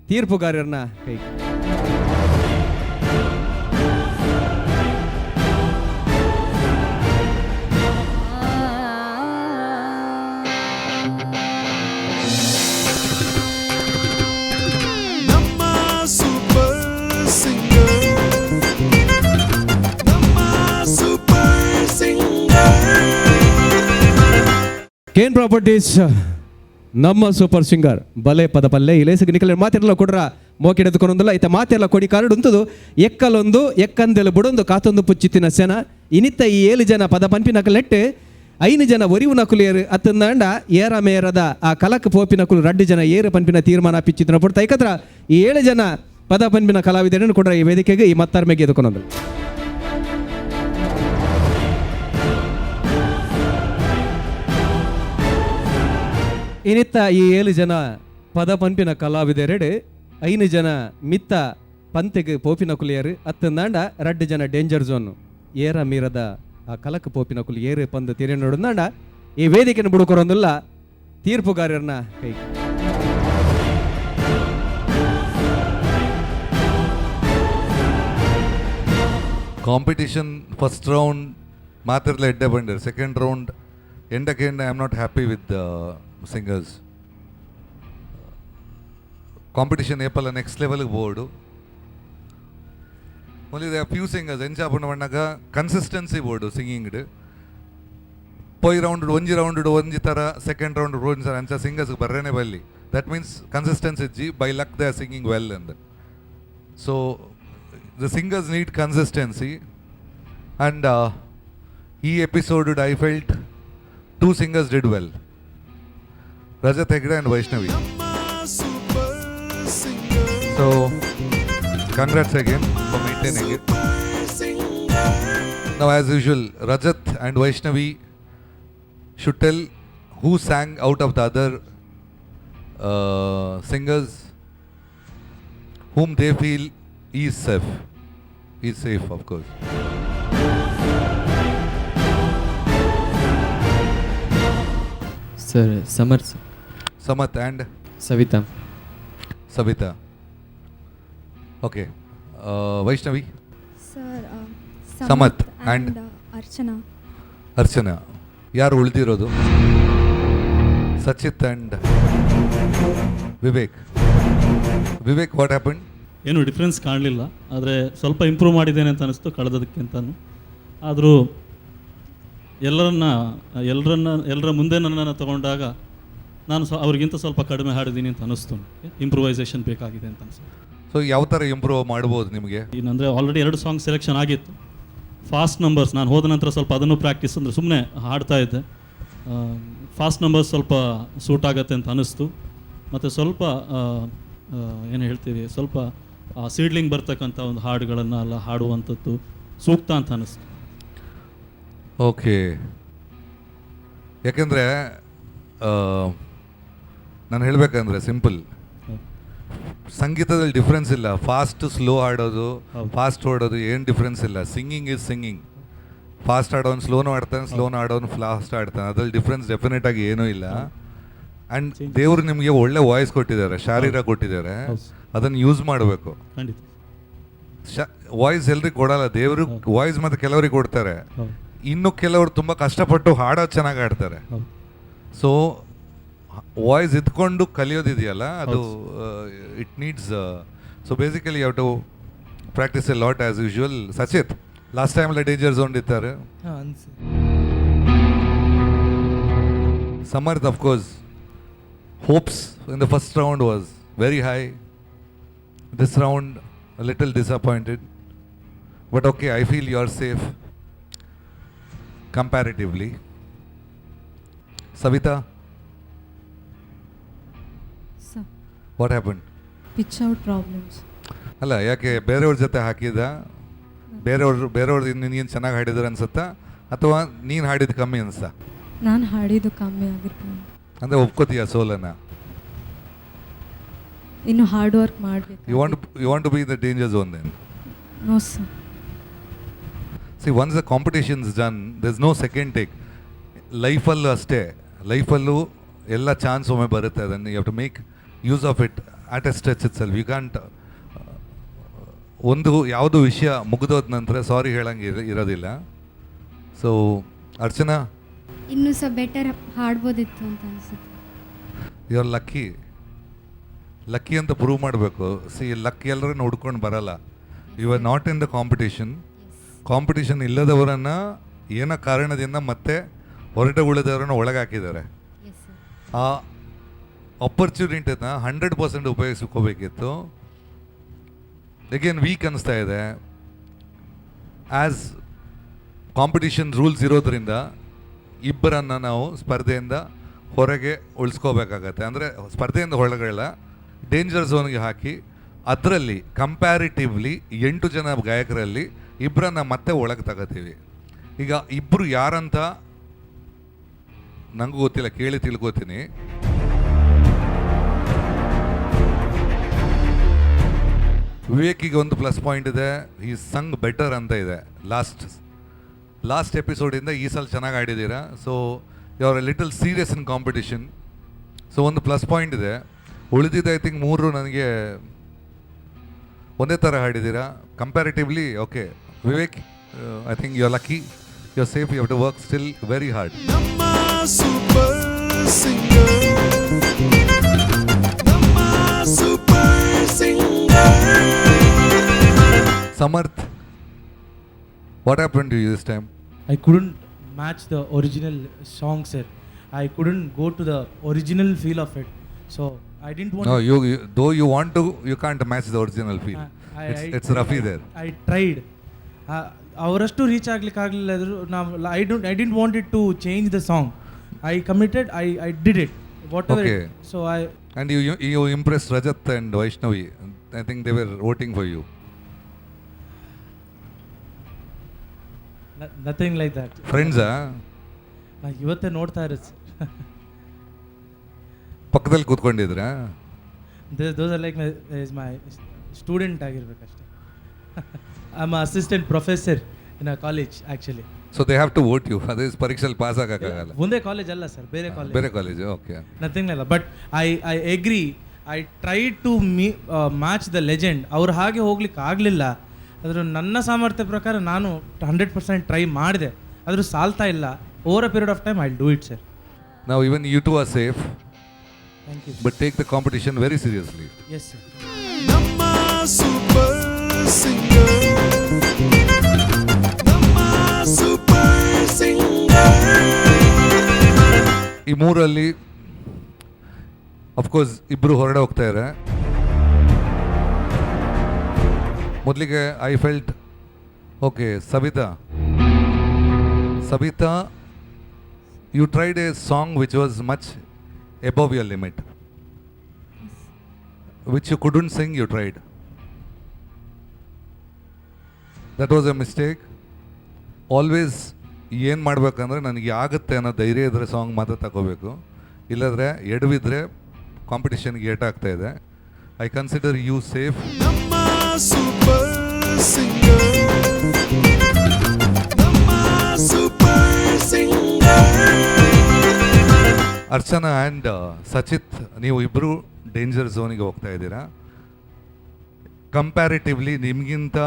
ತೀರ್ಪುಗಾರರನ್ನ ಕೈ. ನಮ್ಮ ಸೂಪರ್ ಸಿಂಗರ್, ನಮ್ಮ ಸೂಪರ್ ಸಿಂಗರ್. ಕೇನ್ ಪ್ರಾಪರ್ಟೀಸ್ ನಮ್ಮ ಸೂಪರ್ ಸಿಂಗರ್ ಬಲೆ ಪದಪಲ್ಲೆ ಇಲೇಸಿಗೆ ನಿಖಲ ಮಾತೆಲ್ಲ ಕೊಡ್ರ ಮೋಕೆಡೆದುಕೊಂಡೊಂದಿಲ್ಲ ಇತ್ತ ಮಾತೆಲ್ಲ ಕೊಡಿ ಕಾರಡು ಉಂಟದು ಎಕ್ಕಲೊಂದು ಎಕ್ಕಂದೆಲು ಬುಡೊಂದು ಕಾತೊಂದು ಪುಚ್ಚಿತ್ತಿನ ಸೆನ. ಇನಿತ್ತ ಈ 7 ಜನ ಪದ ಪಂಪಿನಕಲ್ ನೆಟ್ಟು 5 ಜನ ಒರಿವು ನಕುಲಿಯರು ಅತ್ತಂದಾಂಡ ಏರ ಮೇರದ ಆ ಕಲಕ್ ಪೋಪಿನಕುಲು 2 ಜನ ಏರು ಪಂಪಿನ ತೀರ್ಮಾನ ಪಿಚ್ಚಿತ್ತಿನ ಪುಡ್ತ ಐಕತ್ರ ಈ 7 ಜನ ಪದ ಪಂಪಿನ ಕಲಾವಿದರನ್ನು ಕೊಡ್ರ ಈ ವೇದಿಕೆಗೆ ಈ ಮತ್ತಾರ್ಮೆಗೆ ಎದುಕೊಂಡೊಂದಿಲ್ಲ. ಇನಿತ್ತ ಈ 7 ಜನ ಪದ ಪಂಪಿನ ಕಲಾವಿದರೆಡೆ 5 ಜನ ಮಿತ್ತ ಪಂತೆಗೆ ಪೋಪಿನ ಕುಲಿಯರು ಅತ್ತಂದಾಂಡ 2 ಜನ ಡೇಂಜರ್ ಝೋನ್ ಏರ ಮೀರದ ಆ ಕಲಕ್ ಪೋಪಿನ ಕುಲಿ ಏರು ಪಂದು ತಿರಿ ನೋಡಂದಾಂಡ ಈ ವೇದಿಕೆಯನ್ನು ಬುಡುಕೊರೊಂದಿಲ್ಲ ತೀರ್ಪುಗಾರರನ್ನ ಕೈ. ಕಾಂಪಿಟೇಷನ್ ಫಸ್ಟ್ ರೌಂಡ್ ಮಾತ್ರಲ್ಲ ಎಡ್ಡೆ ಬಂದಿರು. ಸೆಕೆಂಡ್ ರೌಂಡ್ ಎಂಡಕ್ಕೆ I am not happy with singers. Competition ಏಪಲ್ಲ ನೆಕ್ಸ್ಟ್ ಲೆವೆಲ್ಗೆ ಬೋರ್ಡು. ಓನ್ಲಿ ದೇ ಫ್ಯೂ ಸಿಂಗರ್ಸ್ ಎಂಚಾಪುಣ ಬಣ್ಣಗ ಕನ್ಸಿಸ್ಟೆನ್ಸಿ ಬೋರ್ಡು ಸಿಂಗಿಂಗ್ಡು. ಪೊಯ್ ರೌಂಡ್ ಒಂಜಿ ರೌಂಡ್ ಒಂಜಿ ಥರ, ಸೆಕೆಂಡ್ ರೌಂಡ್ ಒಂಜಿ ಥರ ಅಂಚ ಸಿಂಗರ್ಸ್ಗೆ ಬರ್ರೇನೆ ಬಲ್ಲಿ. ದಟ್ ಮೀನ್ಸ್ ಕನ್ಸಿಸ್ಟೆನ್ಸಿ ಇಜ್ಜಿ by luck they are singing well ಅಂದ್. So the singers need consistency. And ಈ episode I felt 2 singers did well, Rajat Hegde and Vaishnavi. Super singer. So congrats again for maintaining it. Singer. Now as usual, Rajat and Vaishnavi should tell who sang out of the other singers whom they feel is safe. Is safe, of course. Sir Samarth Samath and Savita. Savita. Okay. Vaishnavi, sir Samath and Archana. Archana. ಯಾರು ಉಳಿದಿರೋದು? Sachit and Vivek. Vivek, what happened? ಏನು difference ಕಾಣಲಿಲ್ಲ, ಆದರೆ ಸ್ವಲ್ಪ improve ಮಾಡಿದ್ದೇನೆ ಅಂತ ಅನಿಸ್ತು ಕಳೆದದಕ್ಕಿಂತನೂ. ಆದರೂ ಎಲ್ಲರ ಮುಂದೆ ನನ್ನನ್ನು ತಗೊಂಡಾಗ ನಾನು ಅವ್ರಿಗಿಂತ ಸ್ವಲ್ಪ ಕಡಿಮೆ ಹಾಡಿದ್ದೀನಿ ಅಂತ ಅನಿಸ್ತು. ಇಂಪ್ರೂವೈಸೇಷನ್ ಬೇಕಾಗಿದೆ ಅಂತ ಅನಿಸ್ತು. ಸೊ ಯಾವ ಥರ ಇಂಪ್ರೂವ್ ಮಾಡ್ಬೋದು ನಿಮಗೆ? ಏನಂದರೆ ಆಲ್ರೆಡಿ 2 ಸಾಂಗ್ ಸೆಲೆಕ್ಷನ್ ಆಗಿತ್ತು. ಫಾಸ್ಟ್ ನಂಬರ್ಸ್ ನಾನು ಹೋದ ನಂತರ ಸ್ವಲ್ಪ ಅದನ್ನು ಪ್ರಾಕ್ಟೀಸ್ ಅಂದರೆ ಸುಮ್ಮನೆ ಹಾಡ್ತಾ ಇದ್ದೆ. ಫಾಸ್ಟ್ ನಂಬರ್ಸ್ ಸ್ವಲ್ಪ ಸೂಟ್ ಆಗುತ್ತೆ ಅಂತ ಅನಿಸ್ತು. ಮತ್ತು ಸ್ವಲ್ಪ ಏನು ಹೇಳ್ತೀವಿ, ಸ್ವಲ್ಪ ಸೀಡ್ಲಿಂಗ್ ಬರ್ತಕ್ಕಂಥ ಒಂದು ಹಾಡುಗಳನ್ನು ಎಲ್ಲ ಹಾಡುವಂಥದ್ದು ಸೂಕ್ತ ಅಂತ ಅನಿಸ್ತು. ಓಕೆ. ಯಾಕೆಂದರೆ ನಾನು ಹೇಳಬೇಕಂದ್ರೆ ಸಿಂಪಲ್, ಸಂಗೀತದಲ್ಲಿ ಡಿಫ್ರೆನ್ಸ್ ಇಲ್ಲ. ಫಾಸ್ಟ್ ಸ್ಲೋ ಆಡೋದು, ಫಾಸ್ಟ್ ಓಡೋದು ಏನು ಡಿಫ್ರೆನ್ಸ್ ಇಲ್ಲ. Singing is singing. ಫಾಸ್ಟ್ ಆಡೋನು ಸ್ಲೋನು ಆಡ್ತಾನೆ, ಸ್ಲೋನು ಆಡೋನು ಫಾಸ್ಟ್ ಆಡ್ತಾನೆ. ಅದ್ರಲ್ಲಿ ಡಿಫ್ರೆನ್ಸ್ ಡೆಫಿನೆಟ್ ಆಗಿ ಏನೂ ಇಲ್ಲ. ಆ್ಯಂಡ್ ದೇವರು ನಿಮಗೆ ಒಳ್ಳೆ ವಾಯ್ಸ್ ಕೊಟ್ಟಿದ್ದಾರೆ, ಶಾರೀರ ಕೊಟ್ಟಿದ್ದಾರೆ, ಅದನ್ನು ಯೂಸ್ ಮಾಡಬೇಕು. ವಾಯ್ಸ್ ಎಲ್ರಿಗೆ ಕೊಡಲ್ಲ ದೇವರು, ವಾಯ್ಸ್ ಮತ್ತು ಕೆಲವ್ರಿಗೆ ಕೊಡ್ತಾರೆ. ಇನ್ನು ಕೆಲವರು ತುಂಬ ಕಷ್ಟಪಟ್ಟು ಹಾಡೋದು ಚೆನ್ನಾಗಿ ಆಡ್ತಾರೆ. ಸೊ ವಾಯ್ಸ್ ಇದ್ಕೊಂಡು ಕಲಿಯೋದಿದೆಯಲ್ಲ, ಅದು it needs. So basically you have to practise a lot as usual. Sachit, last time ಎಲ್ಲ ಡೇಂಜರ್ ಝೋನ್ ಇದ್ದಾರೆ. Samarth, of course, hopes in the first round was very high. This round a little disappointed, but okay, I feel you are safe comparatively. Savita, sir what happened? Pitch out problems. ಅಲ್ಲ, ಯಾಕೆ ಬೇರೆಯವ್ರ ಜೊತೆ ಹಾಕಿದ? ಬೇರೆಯವ್ರದ್ದು ನೀನು ಚೆನ್ನಾಗಿ ಹಾಡಿದ್ರೆ ಅನ್ಸುತ್ತಾ, ಅಥವಾ ನೀನು ಹಾಡಿದ್ದು ಕಮ್ಮಿ ಅನ್ಸ್ತಾ? ನಾನು ಹಾಡಿದ್ದು ಕಮ್ಮಿ ಆಗಿರ್ಬೋದು. ಅಂದರೆ ಒಪ್ಕೋತೀಯ ಸೋಲನ್ನ? ಇನ್ನು ಹಾರ್ಡ್ ವರ್ಕ್ ಮಾಡಬೇಕು. You want to be in the danger zone then? No sir. See, once the competition is done, there's no second take. ಲೈಫಲ್ಲೂ ಅಷ್ಟೇ, ಲೈಫಲ್ಲೂ ಎಲ್ಲ ಚಾನ್ಸ್ ಒಮ್ಮೆ ಬರುತ್ತೆ. ಅದನ್ನು you have to make use of it at a stretch itself. You can't ಒಂದು ಯಾವುದೋ ವಿಷಯ ಮುಗಿದೋದ ನಂತರ ಸಾರಿ ಹೇಳಂಗೆ ಇರೋದಿಲ್ಲ. ಸೊ ಅರ್ಚನಾ, ಇನ್ನೂ ಸಹ ಬೆಟರ್ ಹಾಡ್ಬೋದಿತ್ತು ಅಂತ ಅನಿಸುತ್ತೆ. ಯು ಆರ್ ಲಕ್ಕಿ ಅಂತ ಪ್ರೂವ್ ಮಾಡಬೇಕು. ಸಿ, ಲಕ್ ಎಲ್ಲರನ್ನು ಹುಡ್ಕೊಂಡು ಬರಲ್ಲ. You are not in the competition ಇಲ್ಲದವರನ್ನು ಏನೋ ಕಾರಣದಿಂದ ಮತ್ತೆ ಹೊರಟೆ ಉಳಿದವರನ್ನು ಒಳಗೆ ಹಾಕಿದ್ದಾರೆ. ಆ ಆಪರ್ಚುನಿಟಿನ 100% ಉಪಯೋಗಿಸ್ಕೋಬೇಕಿತ್ತು. ಅಗೇನ್ ವೀಕ್ ಅನಿಸ್ತಾ ಇದೆ. ಆ್ಯಸ್ ಕಾಂಪಿಟೇಷನ್ ರೂಲ್ಸ್ ಇರೋದ್ರಿಂದ ಇಬ್ಬರನ್ನು ನಾವು ಸ್ಪರ್ಧೆಯಿಂದ ಹೊರಗೆ ಉಳಿಸ್ಕೋಬೇಕಾಗತ್ತೆ. ಅಂದರೆ ಸ್ಪರ್ಧೆಯಿಂದ ಹೊರಗಡೆ ಡೇಂಜರ್ ಝೋನ್ಗೆ ಹಾಕಿ ಅದರಲ್ಲಿ ಕಂಪ್ಯಾರಿಟಿವ್ಲಿ 8 ಜನ ಗಾಯಕರಲ್ಲಿ ಇಬ್ಬರನ್ನ ಮತ್ತೆ ಒಳಗೆ ತಗೋತೀವಿ. ಈಗ ಇಬ್ಬರು ಯಾರಂತ ನನಗೂ ಗೊತ್ತಿಲ್ಲ, ಕೇಳಿ ತಿಳ್ಕೊತೀನಿ. ವಿವೇಕಿಗೆ ಒಂದು ಪ್ಲಸ್ ಪಾಯಿಂಟ್ ಇದೆ, ಈ ಸಂಗ್ ಬೆಟರ್ ಅಂತ ಇದೆ. ಲಾಸ್ಟ್ ಎಪಿಸೋಡಿಂದ ಈ ಸಲ ಚೆನ್ನಾಗಿ ಆಡಿದ್ದೀರಾ. So you are a little serious in competition. So ಒಂದು ಪ್ಲಸ್ ಪಾಯಿಂಟ್ ಇದೆ. ಉಳಿದಿದ್ದು ಐ ಥಿಂಕ್ 3 ನನಗೆ ಒಂದೇ ಥರ ಹಾಡಿದ್ದೀರಾ comparatively. Okay Vivek, I think you're lucky. You're safe. You have to work still very hard. ನಮ್ಮ ಸೂಪರ್ ಸಿಂಗರ್ ನಮ್ಮ super singer Samarth, what happened to you this time? I couldn't match the original song, sir. I couldn't go to the original feel of it. So I didn't want No, you though you want to, you can't match the original feel. It's roughy there. I tried. ಅವರಷ್ಟು reach ಆಗ್ಲಿಕ್ಕೆ ಆಗಲಿಲ್ಲ ಆದರೂ ನಾವು I didn't want it to change the song. I committed, I did it whatever. Okay. So I And you impressed Rajat and Vaishnavi. I think they were voting for you. Nothing like that. Friends, ನಾ ಇವತ್ತೇ ನೋಡ್ತಾ ಇರೋದು sir. ಪಕ್ಕದಲ್ಲಿ ಕೂತ್ಕೊಂಡಿದ್ರಾ? Those are like my student ಆಗಿರ್ಬೇಕಷ್ಟೇ. I am assistant professor in a college actually. So they have to vote you. ಅದೇ ಪರೀಕ್ಷೆಯಲ್ಲಿ pass ಆಗಕ್ಕಾಗಲ್ಲ. ಒಂದೇ ಕಾಲೇಜ್ ಅಲ್ಲ ಸರ್, ಬೇರೆ ಕಾಲೇಜ್. ಬೇರೆ college. Okay. Nothing like but I agree. I try to match the legend. ಅವ್ರು ಹಾಗೆ ಹೋಗ್ಲಿಕ್ಕೆ ಆಗಲಿಲ್ಲ. ಆದರೂ ನನ್ನ ಸಾಮರ್ಥ್ಯ ಪ್ರಕಾರ ನಾನು 100% ಟ್ರೈ ಮಾಡಿದೆ, ಆದರೂ ಸಾಲ್ತಾ ಇಲ್ಲ. Over a period of time I will do it sir. Now even you two are safe. Thank you. But take the competition very seriously. Yes sir. ನಮ್ಮ ಸೂಪರ್ ಸಿಂಗರ್ ನಮ್ಮ ಸೂಪರ್ ಸಿಂಗರ್ ಈ ಮೂರಲ್ಲಿ of course ಇಬ್ಬರು ಹೊರಡೆ ಹೋಗ್ತಾ ಇದ್ದಾರೆ. ಮೊದಲಿಗೆ I felt okay. Sabita, you tried a song which was much above your limit, which you couldn't sing. You tried. That was a mistake. Always ಏನು ಮಾಡಬೇಕಂದ್ರೆ ನನಗೆ ಆಗುತ್ತೆ ಅನ್ನೋ ಧೈರ್ಯ ಇದ್ದರೆ ಸಾಂಗ್ ಮಾತ್ರ ತಗೋಬೇಕು. ಇಲ್ಲದ್ರೆ ಎಡವಿದ್ರೆ ಕಾಂಪಿಟೇಷನ್ಗೆ ಏಟಾಗ್ತಾ ಇದೆ. I consider you safe. ನಮ್ಮ ಸೂಪರ್ ಸಿಂಗರ್ ನಮ್ಮ super singer Archana and Sachit, ನೀವು ಇಬ್ಬರು ಡೇಂಜರ್ ಝೋನಿಗೆ ಹೋಗ್ತಾ ಇದ್ದೀರಾ. ಕಂಪ್ಯಾರಿಟಿವ್ಲಿ ನಿಮಗಿಂತ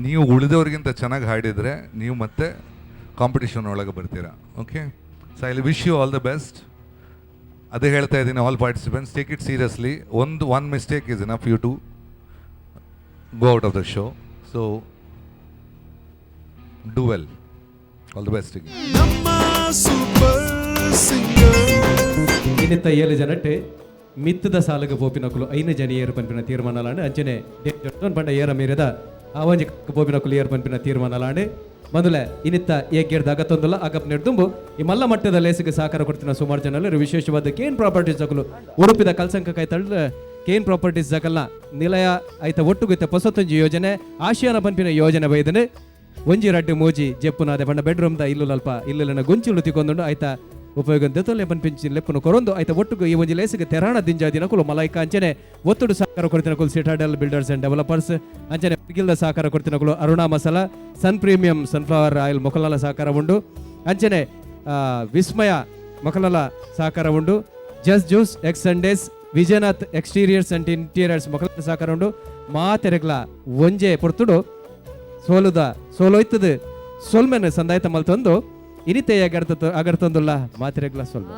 ನೀವು ಉಳಿದವ್ರಿಗಿಂತ ಚೆನ್ನಾಗಿ ಹಾಡಿದರೆ ನೀವು ಮತ್ತೆ ಕಾಂಪಿಟೇಷನ್ ಒಳಗೆ ಬರ್ತೀರಾ. Okay, so I wish you all the best. ಅದೇ ಹೇಳ್ತಾ ಇದ್ದೀನಿ, all participants take it seriously. One mistake is enough you to go out of the show. So do well. All the best. ನಮ್ಮ super singer ಇನ್ನಿತ್ತ 7 ಜನಟ್ಟೆ ಮಿತ್ತದ ಸಾಲಗ ಪೋಪಿನಕುಲು 5 ಜನ ಏರು ಪಂಪಿನ ತೀರ್ಮಾನಲಾಂಡೆ ಅಂಚನೆ ಪಂಡ ಏರ ಮೀರದ ಆವಂಜಿ ಪೋಪಿನಕುಲು ಏರು ಪಂಪಿನ ತೀರ್ಮಾನಲಾಂಡೆ ಮೊದಲೇ ಇನ್ನಿತ್ತ ಏಗ್ಗೆಡ್ದ ಅಗತ್ತೊಂದಲ್ಲ ಅಗಪ್ ನೆಡ್ದುಂಬು ಈ ಮಲ್ಲ ಮಟ್ಟದ ಲೇಸಿಗೆ ಸಹಕಾರ ಕೊಡ್ತಿನ ಸುಮಾರು ಜನರು ವಿಶೇಷವಾದ ಕೇನ್ ಪ್ರಾಪರ್ಟೀಸ್ ಜಗಲು ಉಡುಪಿದ ಕಲ್ಸಂಕ ಕೈತಳ್ಳ ಕೇನ್ ಪ್ರಾಪರ್ಟೀಸ್ ಜಗಲ್ನ ನಿಲಯ ಐತ ಒಟ್ಟುಗಿತ್ತ ಹೊಸತೊಂಜಿ ಯೋಜನೆ ಆಶಿಯಾನ ಪಂಪಿನ ಯೋಜನೆ ಬೈದನೆ ಒಂಜಿ ರಡ್ಡು ಮೋಜಿ ಜೆಪ್ಪುನಾದೆ ಪಂಡ ಬೆಡ್ರೂಮ್ದ ಇಲ್ಲು ಅಲ್ಪ ಇಲ್ಲಿನ ಗೊಂಚಿಲು ತಿಕ್ಕೊಂದು ಆಯ್ತ ಉಪಯೋಗ ದೆತ್ತಲೆ ಪನ್ಪಿಂಚಿ ಲೆಪ್ಪನು ಕೊರೊಂದು ಆಯ್ತ ಒಟ್ಟುಗು ಈ ಒಂಜಿ ಲೇಸಿಗೆ ತೆರಾಣ ದಿಂಜ ದಿನಕುಲು ಮಲೈಕ ಅಂಚನೆ ಒತ್ತುಡು ಸಹಕಾರ ಕೊಡ್ತಿನಕುಲು ಸಿಟಾಡೆಲ್ ಬಿಲ್ಡರ್ಸ್ ಅಂಡ್ ಡೆವಲಪರ್ಸ್ ಅಂಚನೆ ಗಿಲ್ದ ಸಹಕಾರ ಕೊಡ್ತಿನಕುಲು Aruna masala sun premium sunflower oil ಮೊಕಲಲ ಸಹಕಾರ ಉಂಡು ಅಂಚನೆ ವಿಸ್ಮಯ ಮೊಕಲಲ ಸಹಕಾರ ಉಂಡು just juice x sundaes Vijayanath exteriors and interiors ಮೊಕಲಲ ಸಹಕಾರ ಉಂಡು ಮಾತೆರೆಗ್ಲ ಒಂಜೆ ಪೊರ್ತುಡು ಸೋಲೋಯ್ತದ ಸೊಲ್ಮೆನ ಸಂದಾಯತ ಮಲ್ತೊಂದು ಇನಿತೆಯ ಅಗರ್ತೊಂದುಲ್ಲ ಮಾತೆರೆಗ್ಲ ಸೊಲ್ಮೆ